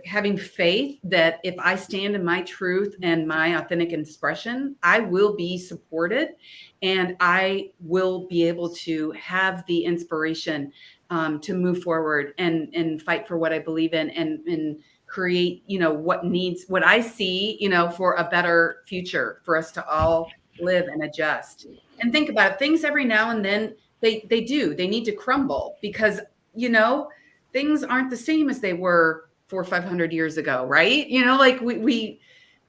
D: having faith that if I stand in my truth and my authentic expression, I will be supported, and I will be able to have the inspiration to move forward and fight for what I believe in and create, what I see, for a better future for us to all live and adjust. And think about it, things every now and then they need to crumble, because, things aren't the same as they were 400 or 500 years ago, right? Like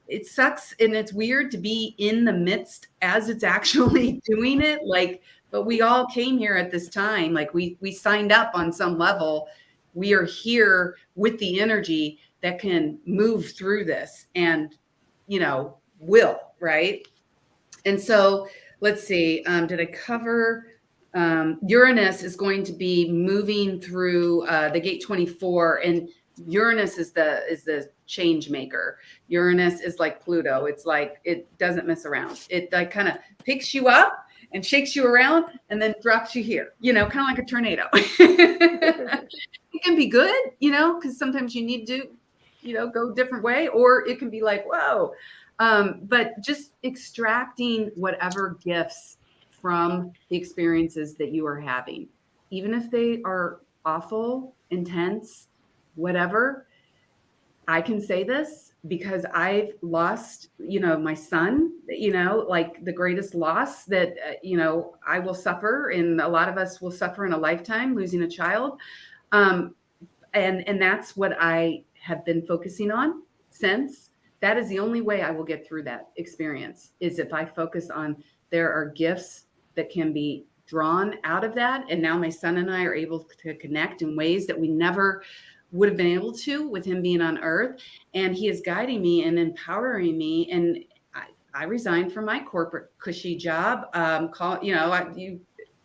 D: it sucks and it's weird to be in the midst as it's actually doing it. Like, but we all came here at this time. Like we signed up on some level. We are here with the energy that can move through this and, will, right? And so let's see, did I cover, Uranus is going to be moving through the gate 24, and Uranus is the change maker. Uranus is like Pluto. It's like, it doesn't mess around. It like kind of picks you up and shakes you around and then drops you here, kind of like a tornado. It can be good, because sometimes you need to, go a different way, or it can be like, whoa, But just extracting whatever gifts from the experiences that you are having, even if they are awful, intense, whatever. I can say this because I've lost, my son, like the greatest loss that, I will suffer, and a lot of us will suffer in a lifetime, losing a child. Um, and that's what I have been focusing on since. That is the only way I will get through that experience, is if I focus on, there are gifts that can be drawn out of that. And now my son and I are able to connect in ways that we never would have been able to with him being on earth. And he is guiding me and empowering me. And I resigned from my corporate cushy job. You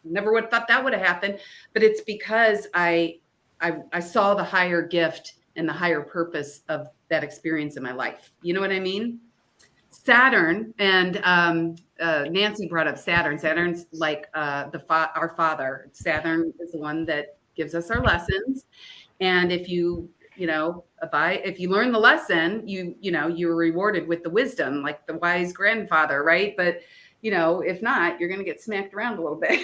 D: never would have thought that would have happened, but it's because I saw the higher gift and the higher purpose of that experience in my life. You know what I mean? Saturn, and Nancy brought up Saturn. Saturn's like our father. Saturn is the one that gives us our lessons. And if you learn the lesson, you're rewarded with the wisdom, like the wise grandfather, right? But if not, you're going to get smacked around a little bit.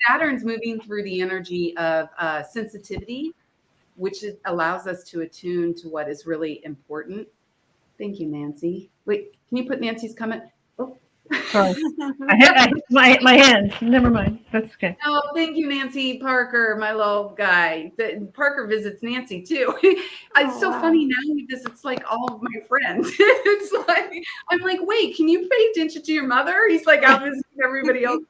D: Saturn's moving through the energy of sensitivity, which allows us to attune to what is really important. Thank you, Nancy. Wait, can you put Nancy's comment? Oh,
B: Sorry. I hit my hand. Never mind. That's okay.
D: oh, thank you, Nancy Parker, my little guy. Parker visits Nancy too. It's so funny now he visits like all of my friends. It's like, I'm like, wait, can you pay attention to your mother? He's like out visiting everybody else.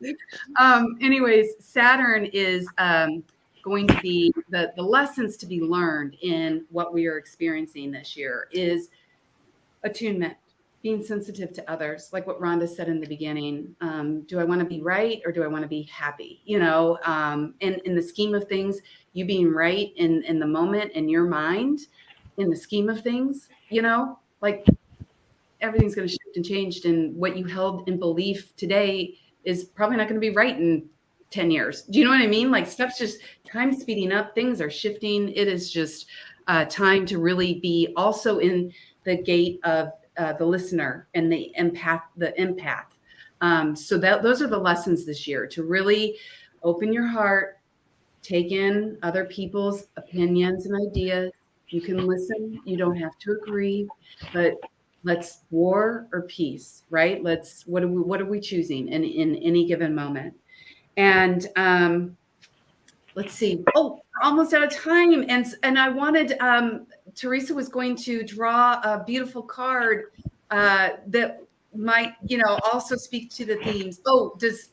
D: Anyways, Saturn is going to be the lessons to be learned in what we are experiencing this year is attunement, being sensitive to others, like what Rhonda said in the beginning. Do I want to be right, or do I want to be happy? In the scheme of things, you being right in the moment, in your mind, in the scheme of things, like everything's going to shift and change. And what you held in belief today is probably not going to be right in 10 years. Do you know what I mean? Like stuff's just time speeding up. Things are shifting. It is just time to really be also in the gate of the listener and the empath. So those are the lessons this year, to really open your heart, take in other people's opinions and ideas. You can listen. You don't have to agree, but let's war or peace, right? What are we choosing in any given moment? And let's see. Oh, we're almost out of time. And I wanted, Teresa was going to draw a beautiful card that might, also speak to the themes. Oh, does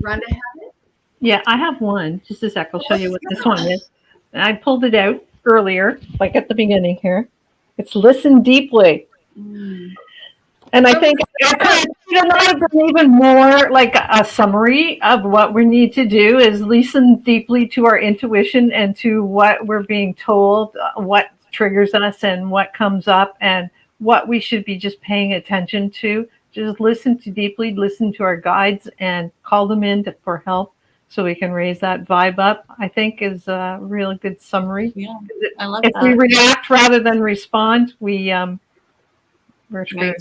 D: Rhonda have it?
B: Yeah, I have one. Just a sec. I'll show you what this one is. And I pulled it out earlier, like at the beginning here. It's listen deeply. And I think even more like a summary of what we need to do is listen deeply to our intuition and to what we're being told, what triggers us and what comes up and what we should be just paying attention to. Just listen to our guides and call them in for help so we can raise that vibe up, I think is a really good summary.
C: Yeah, I love
B: if
C: that.
B: we react rather than respond, we're screwed.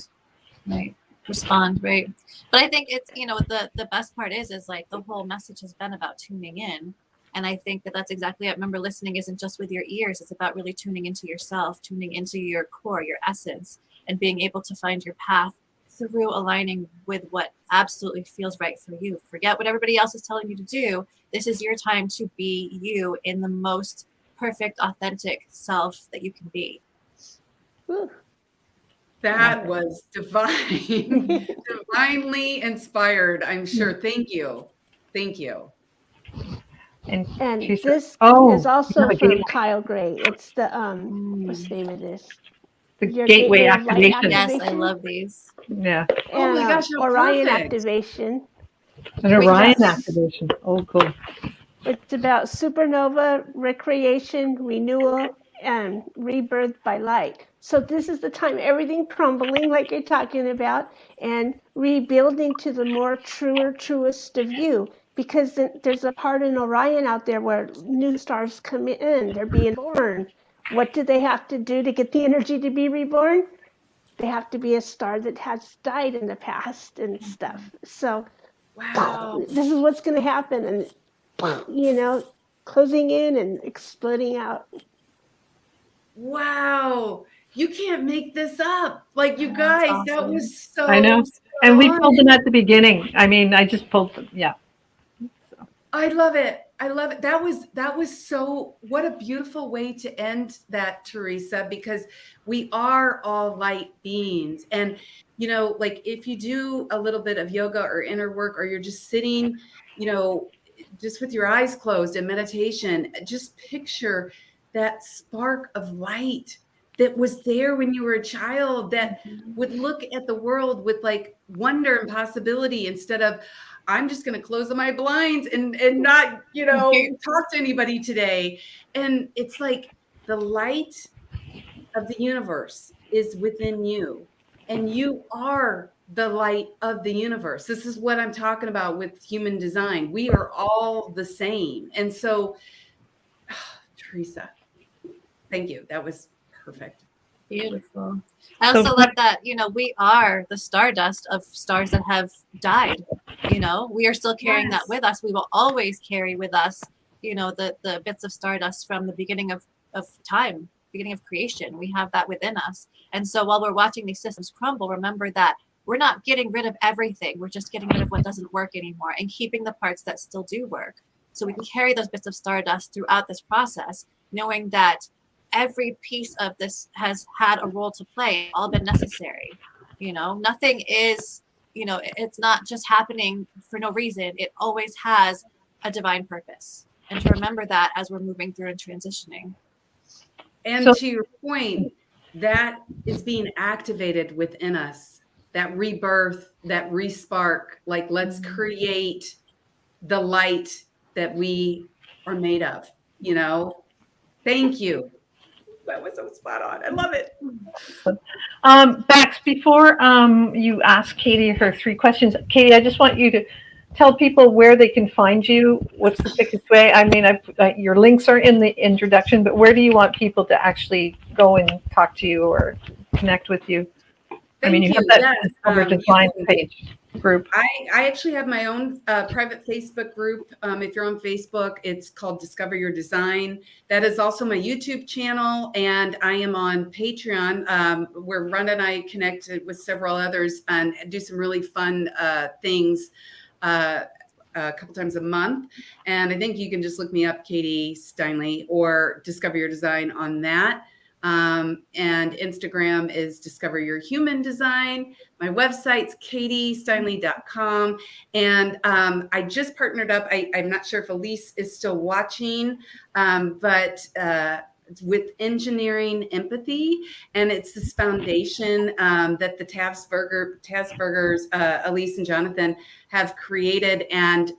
C: Right. Respond, right. But I think it's, the best part is like the whole message has been about tuning in. And I think that's exactly it. Remember, listening isn't just with your ears. It's about really tuning into yourself, tuning into your core, your essence, and being able to find your path through aligning with what absolutely feels right for you. Forget what everybody else is telling you to do. This is your time to be you in the most perfect, authentic self that you can be.
A: Woo.
D: That was divine, divinely inspired, I'm sure. Thank you. Thank you.
A: And this is also from Kyle Gray. It's the what's the name of this?
B: The
A: Your
B: gateway
A: of light
B: activation.
C: Yes, I love these.
B: Yeah.
D: Oh
A: And
D: my gosh, how
A: Orion
D: perfect.
A: activation.
B: An Orion
D: yes.
B: activation. Oh, cool.
A: It's about supernova, recreation, renewal, and rebirth by light. So this is the time everything crumbling, like you're talking about, and rebuilding to the more truest of you. Because there's a part in Orion out there where new stars come in, they're being born. What do they have to do to get the energy to be reborn? they have to be a star that has died in the past and stuff. So
D: Wow.
A: this is what's going to happen, and closing in and exploding out.
D: Wow. You can't make this up. Like, you
C: That's
D: guys, that
C: awesome.
D: was so
B: I know.
D: spot
B: And we
D: on.
B: pulled them at the beginning. I mean, I just pulled them. Yeah.
D: I love it. I love it. That was so, what a beautiful way to end that, Teresa, because we are all light beings. And, like if you do a little bit of yoga or inner work, or you're just sitting, just with your eyes closed in meditation, just picture that spark of light that was there when you were a child, that would look at the world with like wonder and possibility, instead of, I'm just going to close my blinds and not, talk to anybody today. And it's like the light of the universe is within you, and you are the light of the universe. This is what I'm talking about with human design. We are all the same. And so, Teresa, thank you. That was perfect.
C: Beautiful. I also love that, we are the stardust of stars that have died. We are still carrying that with us. We will always carry with us, the bits of stardust from the beginning of time, beginning of creation. We have that within us. And so while we're watching these systems crumble, remember that we're not getting rid of everything. We're just getting rid of what doesn't work anymore and keeping the parts that still do work. So we can carry those bits of stardust throughout this process, knowing that every piece of this has had a role to play, all been necessary. Nothing is, it's not just happening for no reason. It always has a divine purpose. And to remember that as we're moving through and transitioning.
D: And to your point, that is being activated within us, that rebirth, that respark, like let's create the light that we are made of, Thank you. That was so spot on. I love it.
B: Bax, before you ask Katie her 3 questions, Katie, I just want you to tell people where they can find you. What's the quickest way? I mean, your links are in the introduction, but where do you want people to actually go and talk to you or connect with you?
D: Thank
B: you
D: you.
B: have that
D: Yes,
B: over design page group.
D: I actually have my own private Facebook group. If you're on Facebook, it's called Discover Your Design. That is also my YouTube channel, and I am on Patreon, where Rhonda and I connected with several others and do some really fun things a couple times a month. And I think you can just look me up, Katie Steinle, or Discover Your Design on that. And Instagram is Discover Your Human Design. My website's katiesteinle.com. And I just partnered up. I'm not sure if Elise is still watching, but with Engineering Empathy. And it's this foundation that the Tasburgers, Elise and Jonathan, have created. And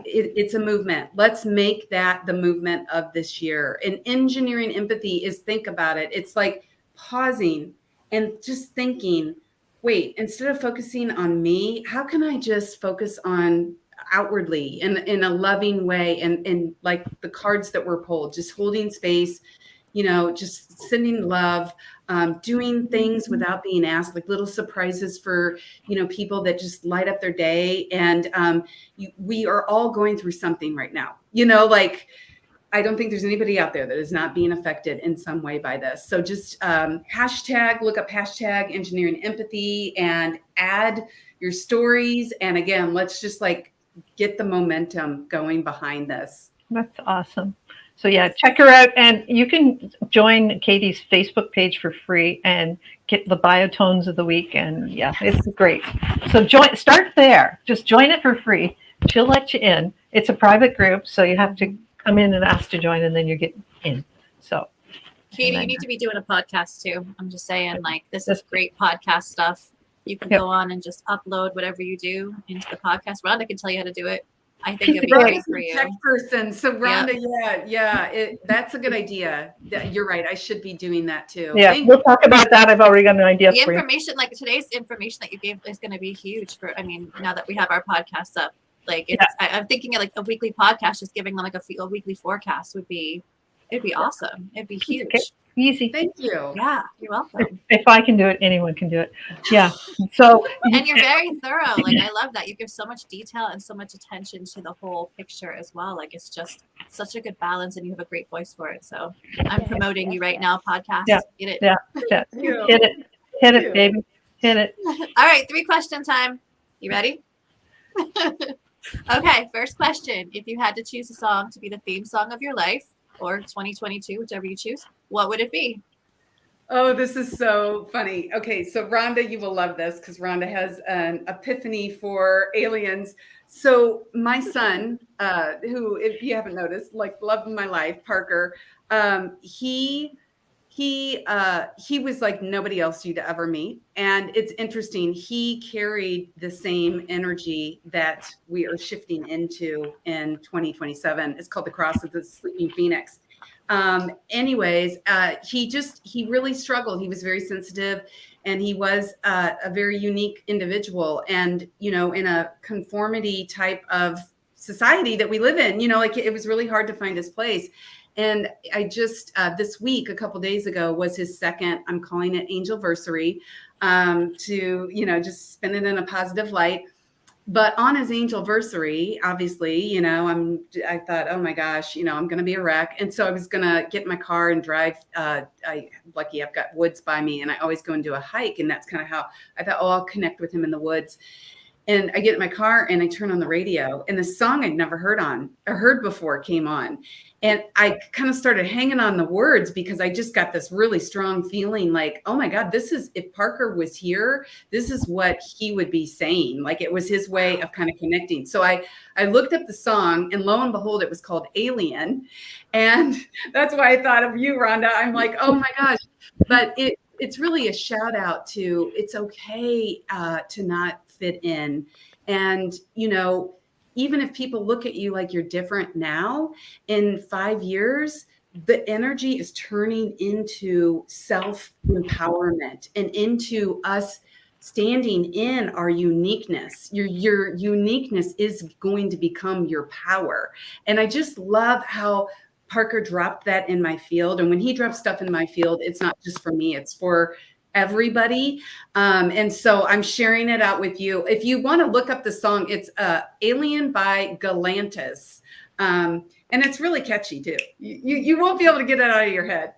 D: it's a movement. Let's make that the movement of this year. And Engineering Empathy is, think about it. It's like pausing and just thinking, wait, instead of focusing on me, how can I just focus on outwardly in a loving way? And like the cards that were pulled, just holding space, just sending love, doing things without being asked, like little surprises for, people that just light up their day. And we are all going through something right now, like, I don't think there's anybody out there that is not being affected in some way by this. So just look up hashtag Engineering Empathy and add your stories. And again, let's just like get the momentum going behind this.
B: That's awesome. So yeah, check her out, and you can join Katie's Facebook page for free and get the biotones of the week. And yeah, it's great. So start there. Just join it for free. She'll let you in. It's a private group, so you have to come in and ask to join, and then you get in. So,
C: Katie, you need to be doing a podcast too. I'm just saying, like, this is great podcast stuff. You can go on and just upload whatever you do into the podcast. Rhonda can tell you how to do it. I think it'd be great for you.
D: Tech person. So Rhonda, that's a good idea. You're right. I should be doing that too.
B: Yeah, we'll talk about that. I've already got an idea
C: the
B: for you.
C: information, like today's information that you gave, is going to be huge for. I mean, now that we have our podcasts up, like it's, I'm thinking of like a weekly podcast, just giving them like a weekly forecast it'd be awesome. It'd be huge.
B: Okay. Easy.
D: Thank you.
C: Yeah, you're welcome.
B: If I can do it, anyone can do it. Yeah. So
C: And you're very thorough. Like, I love that. You give so much detail and so much attention to the whole picture as well. Like, it's just such a good balance, and you have a great voice for it. So I'm promoting you right now, podcast.
B: Yeah.
C: Get it.
B: Yeah.
D: Thank you.
B: Hit it, baby. Hit it.
C: All right, 3 question time. You ready? Okay, first question. If you had to choose a song to be the theme song of your life, or 2022, whichever you choose, what would it be?
D: Oh, this is so funny. Okay, so Rhonda, you will love this because Rhonda has an epiphany for aliens. So my son, who, if you haven't noticed, like love of my life, Parker, he was like nobody else you'd ever meet. And it's interesting. He carried the same energy that we are shifting into in 2027. It's called the Cross of the Sleeping Phoenix. He really struggled. He was very sensitive, and he was a very unique individual. And, you know, in a conformity type of society that we live in, you know, like it was really hard to find his place. And I just, this week, a couple days ago, was his second, I'm calling it angelversary, to, you know, just spin it in a positive light. But on his angelversary, obviously, you know, I thought, oh my gosh, you know, I'm going to be a wreck. And so I was going to get in my car and drive. Lucky I've got woods by me, and I always go and do a hike. And that's kind of how I thought, oh, I'll connect with him in the woods. And I get in my car and I turn on the radio, and the song I'd never heard before came on. And I kind of started hanging on the words because I just got this really strong feeling like, oh my God, if Parker was here, this is what he would be saying. Like it was his way of kind of connecting. So I looked up the song, and lo and behold, it was called Alien. And that's why I thought of you, Rhonda. I'm like, oh my gosh. But it's really a shout out to, it's okay to not fit in. And, you know, even if people look at you like you're different now, in 5 years, the energy is turning into self-empowerment and into us standing in our uniqueness. Your uniqueness is going to become your power. And I just love how Parker dropped that in my field. And when he drops stuff in my field, it's not just for me, it's for everybody. And so I'm sharing it out with you. If you want to look up the song, it's Alien by Galantis. And it's really catchy too. You won't be able to get it out of your head.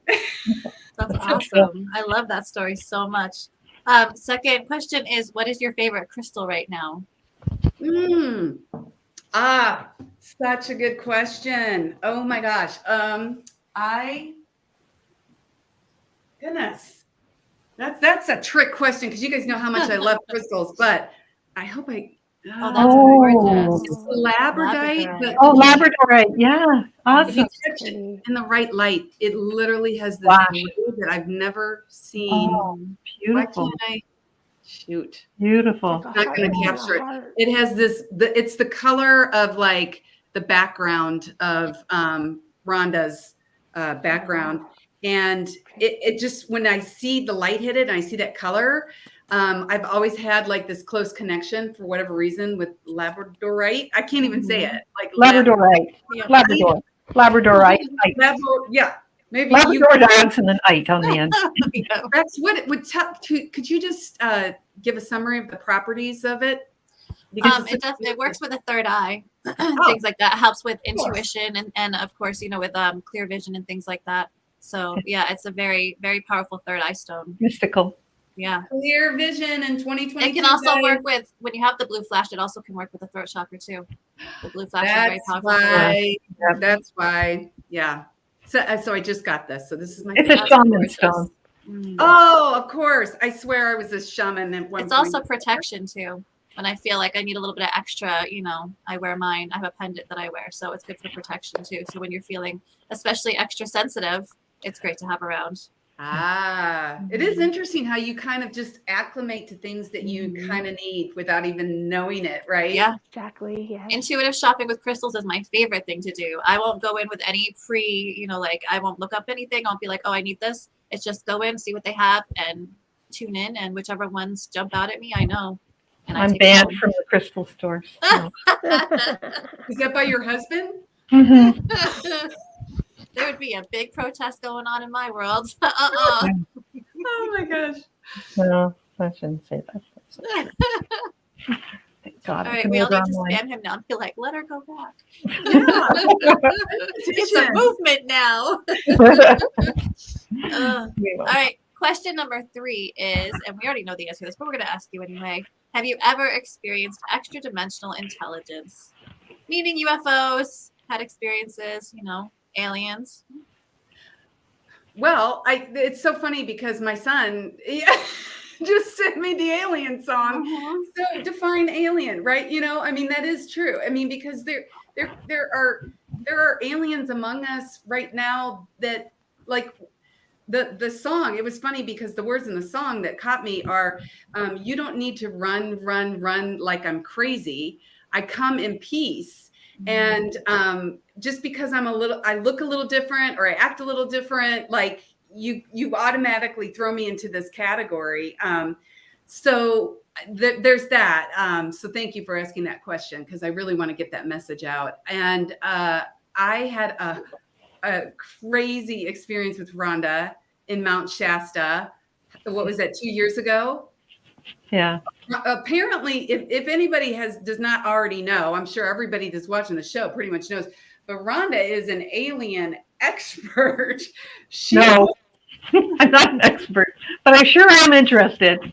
C: That's awesome. I love that story so much. Second question is, what is your favorite crystal right now?
D: Such a good question. Oh my gosh. Goodness. That's a trick question because you guys know how much I love crystals, but I hope
C: Oh, that's gorgeous.
D: It's labradorite. But
B: Labradorite. Yeah.
D: if you
B: Awesome.
D: touch it in the right light, it literally has this blue that I've never seen.
B: Oh,
D: Why
B: beautiful.
D: can't I? Shoot.
B: Beautiful.
D: I'm not going to capture it. It has it's the color of like the background of Rhonda's background. And it just, when I see the light hit it and I see that color, I've always had like this close connection for whatever reason with labradorite. I can't even say it. Like
B: Labradorite. Labradorite.
D: Yeah. Maybe
B: Labrador dogs and then ite on the end.
D: That's what it would tell. Could you just give a summary of the properties of it? Because
C: It works with the third eye, things like that. It helps with intuition and of course, you know, with clear vision and things like that. So yeah, it's a very, very powerful third eye stone.
B: Mystical.
C: Yeah.
D: Clear vision in 2020.
C: It can also work with, when you have the blue flash, it also can work with the throat chakra too. The blue flash is very powerful.
D: That's why. Yeah. So I just got this. So this is my.
B: It's a shaman stone.
D: Oh, of course. I swear I was a shaman at one point.
C: It's also protection too. When I feel like I need a little bit of extra, you know, I wear mine. I have a pendant that I wear, so it's good for protection too. So when you're feeling especially extra sensitive, it's great to have around.
D: It is interesting how you kind of just acclimate to things that you kind of need without even knowing it, right?
C: Yeah,
A: exactly. Yeah.
C: Intuitive shopping with crystals is my favorite thing to do. I won't go in with any you know, like I won't look up anything. I'll be like, oh, I need this. It's just go in, see what they have, and tune in. And whichever ones jump out at me, I know. And
B: I'm banned from the crystal stores. So.
D: Is that by your husband?
B: Mm-hmm.
C: would be a big protest going on in my world.
D: Oh my gosh.
B: No, I shouldn't say that. That's not true. Thank God.
C: All
B: I
C: right,
B: can
C: we all
B: order
C: need to
B: online.
C: spam him now and be like, let her go back.
D: Yeah.
C: It's a movement now.
B: We will.
C: All right, question number 3 is, and we already know the answer to this, but we're going to ask you anyway. Have you ever experienced extra dimensional intelligence? Meaning UFOs, had experiences, aliens.
D: Well, it's so funny because my son just sent me the alien song. So define alien, right? I mean, that is true. I mean, because there are aliens among us right now that, like, the song, it was funny because the words in the song that caught me are, you don't need to run like I'm crazy. I come in peace. And just because I look a little different or I act a little different, like you automatically throw me into this category. So there's that. So thank you for asking that question, because I really want to get that message out. And I had a crazy experience with Rhonda in Mount Shasta. What was that, 2 years ago?
B: Yeah.
D: Apparently, if anybody does not already know, I'm sure everybody that's watching the show pretty much knows, but Rhonda is an alien expert.
B: No, I'm not an expert, but I sure am interested.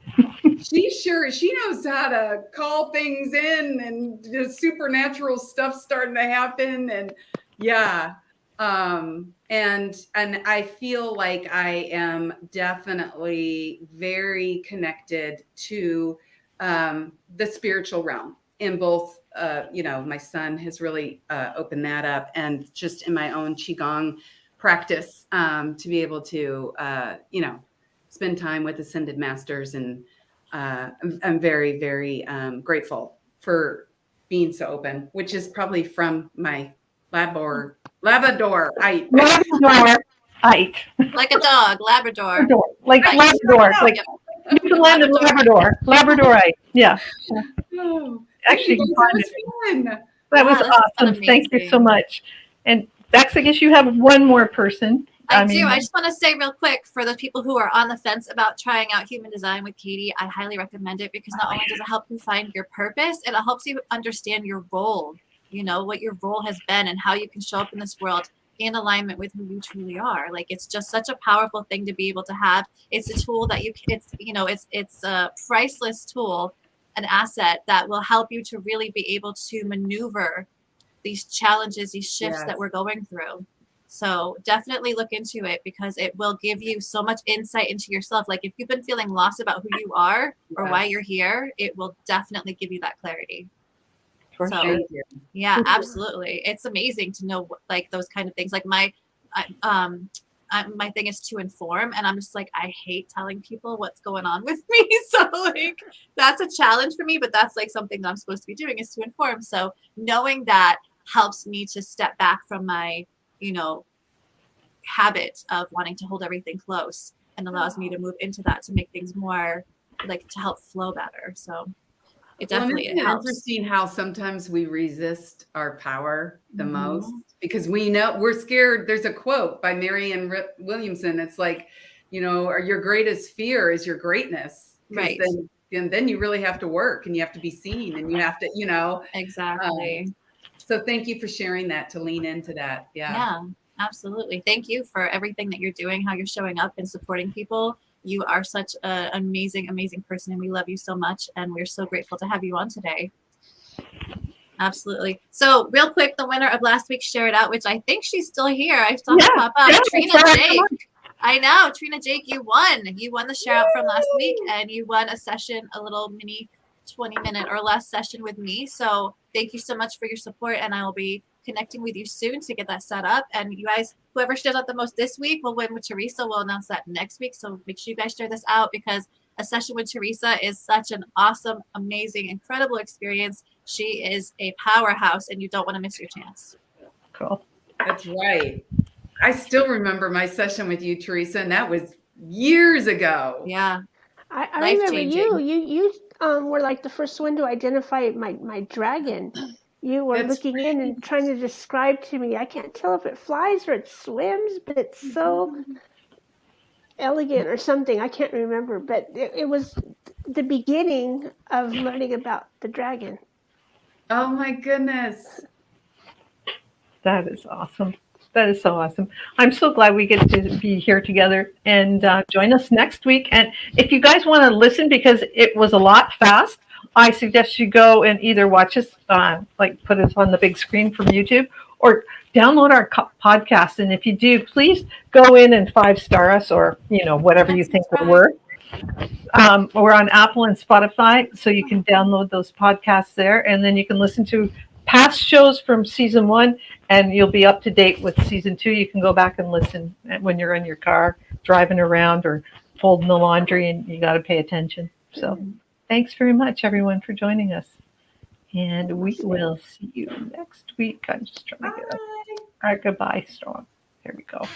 D: She knows how to call things in, and the supernatural stuff starting to happen. And yeah. And I feel like I am definitely very connected to the spiritual realm in both, my son has really opened that up, and just in my own Qigong practice, to be able to, spend time with ascended masters. And I'm very, very grateful for being so open, which is probably from my Labradorite.
B: Labradorite.
C: Like a dog, Labrador.
B: Like Labrador. Like Newfoundland and Labrador. Labradorite. Yeah.
D: Oh,
B: Actually,
D: that was fun.
B: That was
C: Wow,
B: awesome. Thank you so much. And Bex, I guess you have one more person.
C: I do. I just want to say real quick, for the people who are on the fence about trying out human design with Katie, I highly recommend it, because not only does it help you find your purpose, it helps you understand your role, what your role has been and how you can show up in this world in alignment with who you truly are. Like, it's just such a powerful thing to be able to have. It's a tool that it's a priceless tool, an asset that will help you to really be able to maneuver these challenges, these shifts that we're going through. So definitely look into it, because it will give you so much insight into yourself. Like, if you've been feeling lost about who you are or why you're here, it will definitely give you that clarity.
B: For
C: so,
B: sure.
C: Yeah, absolutely. It's amazing to know, like, those kind of things. Like my thing is to inform, and I'm just like, I hate telling people what's going on with me. So, like, that's a challenge for me, but that's like something that I'm supposed to be doing, is to inform. So knowing that helps me to step back from my habit of wanting to hold everything close, and allows me to move into that, to make things more, like, to help flow better. So it definitely helps.
D: Interesting how sometimes we resist our power the most, because we know we're scared. There's a quote by Marianne Williamson. It's like, your greatest fear is your greatness.
C: Right.
D: Then you really have to work, and you have to be seen, and you have to,
C: Exactly.
D: So thank you for sharing that, to lean into that.
C: Yeah, absolutely. Thank you for everything that you're doing, how you're showing up and supporting people. You are such an amazing, amazing person, and we love you so much, and we're so grateful to have you on today. Absolutely. So real quick, the winner of last week's Share It Out, which I think she's still here. I saw her pop up. Trina Jake. I know. Trina Jake, you won. You won the Share Out from last week, and you won a session, a little mini 20-minute or less session with me. So thank you so much for your support, and I will be connecting with you soon to get that set up. And you guys, whoever shares out the most this week will win with Teresa. We'll announce that next week. So make sure you guys share this out, because a session with Teresa is such an awesome, amazing, incredible experience. She is a powerhouse, and you don't want to miss your chance.
B: Cool.
D: That's right. I still remember my session with you, Teresa, and that was years ago.
C: Yeah.
A: I remember you were like the first one to identify my dragon. you were
D: That's
A: looking in and trying to describe to me. I can't tell if it flies or it swims, but it's so elegant or something. I can't remember, but it was the beginning of learning about the dragon.
D: Oh my goodness.
B: That is awesome. That is so awesome. I'm so glad we get to be here together, and join us next week. And if you guys want to listen, because it was a lot fast, I suggest you go and either watch us, like put us on the big screen from YouTube, or download our podcast. And if you do, please go in and 5-star us, or whatever you think we're worth. We're on Apple and Spotify, so you can download those podcasts there, and then you can listen to past shows from season 1, and you'll be up to date with season 2. You can go back and listen when you're in your car, driving around, or folding the laundry, and you got to pay attention. So thanks very much, everyone, for joining us. And we will see you next week. I'm just trying to get our goodbye strong. Here we go.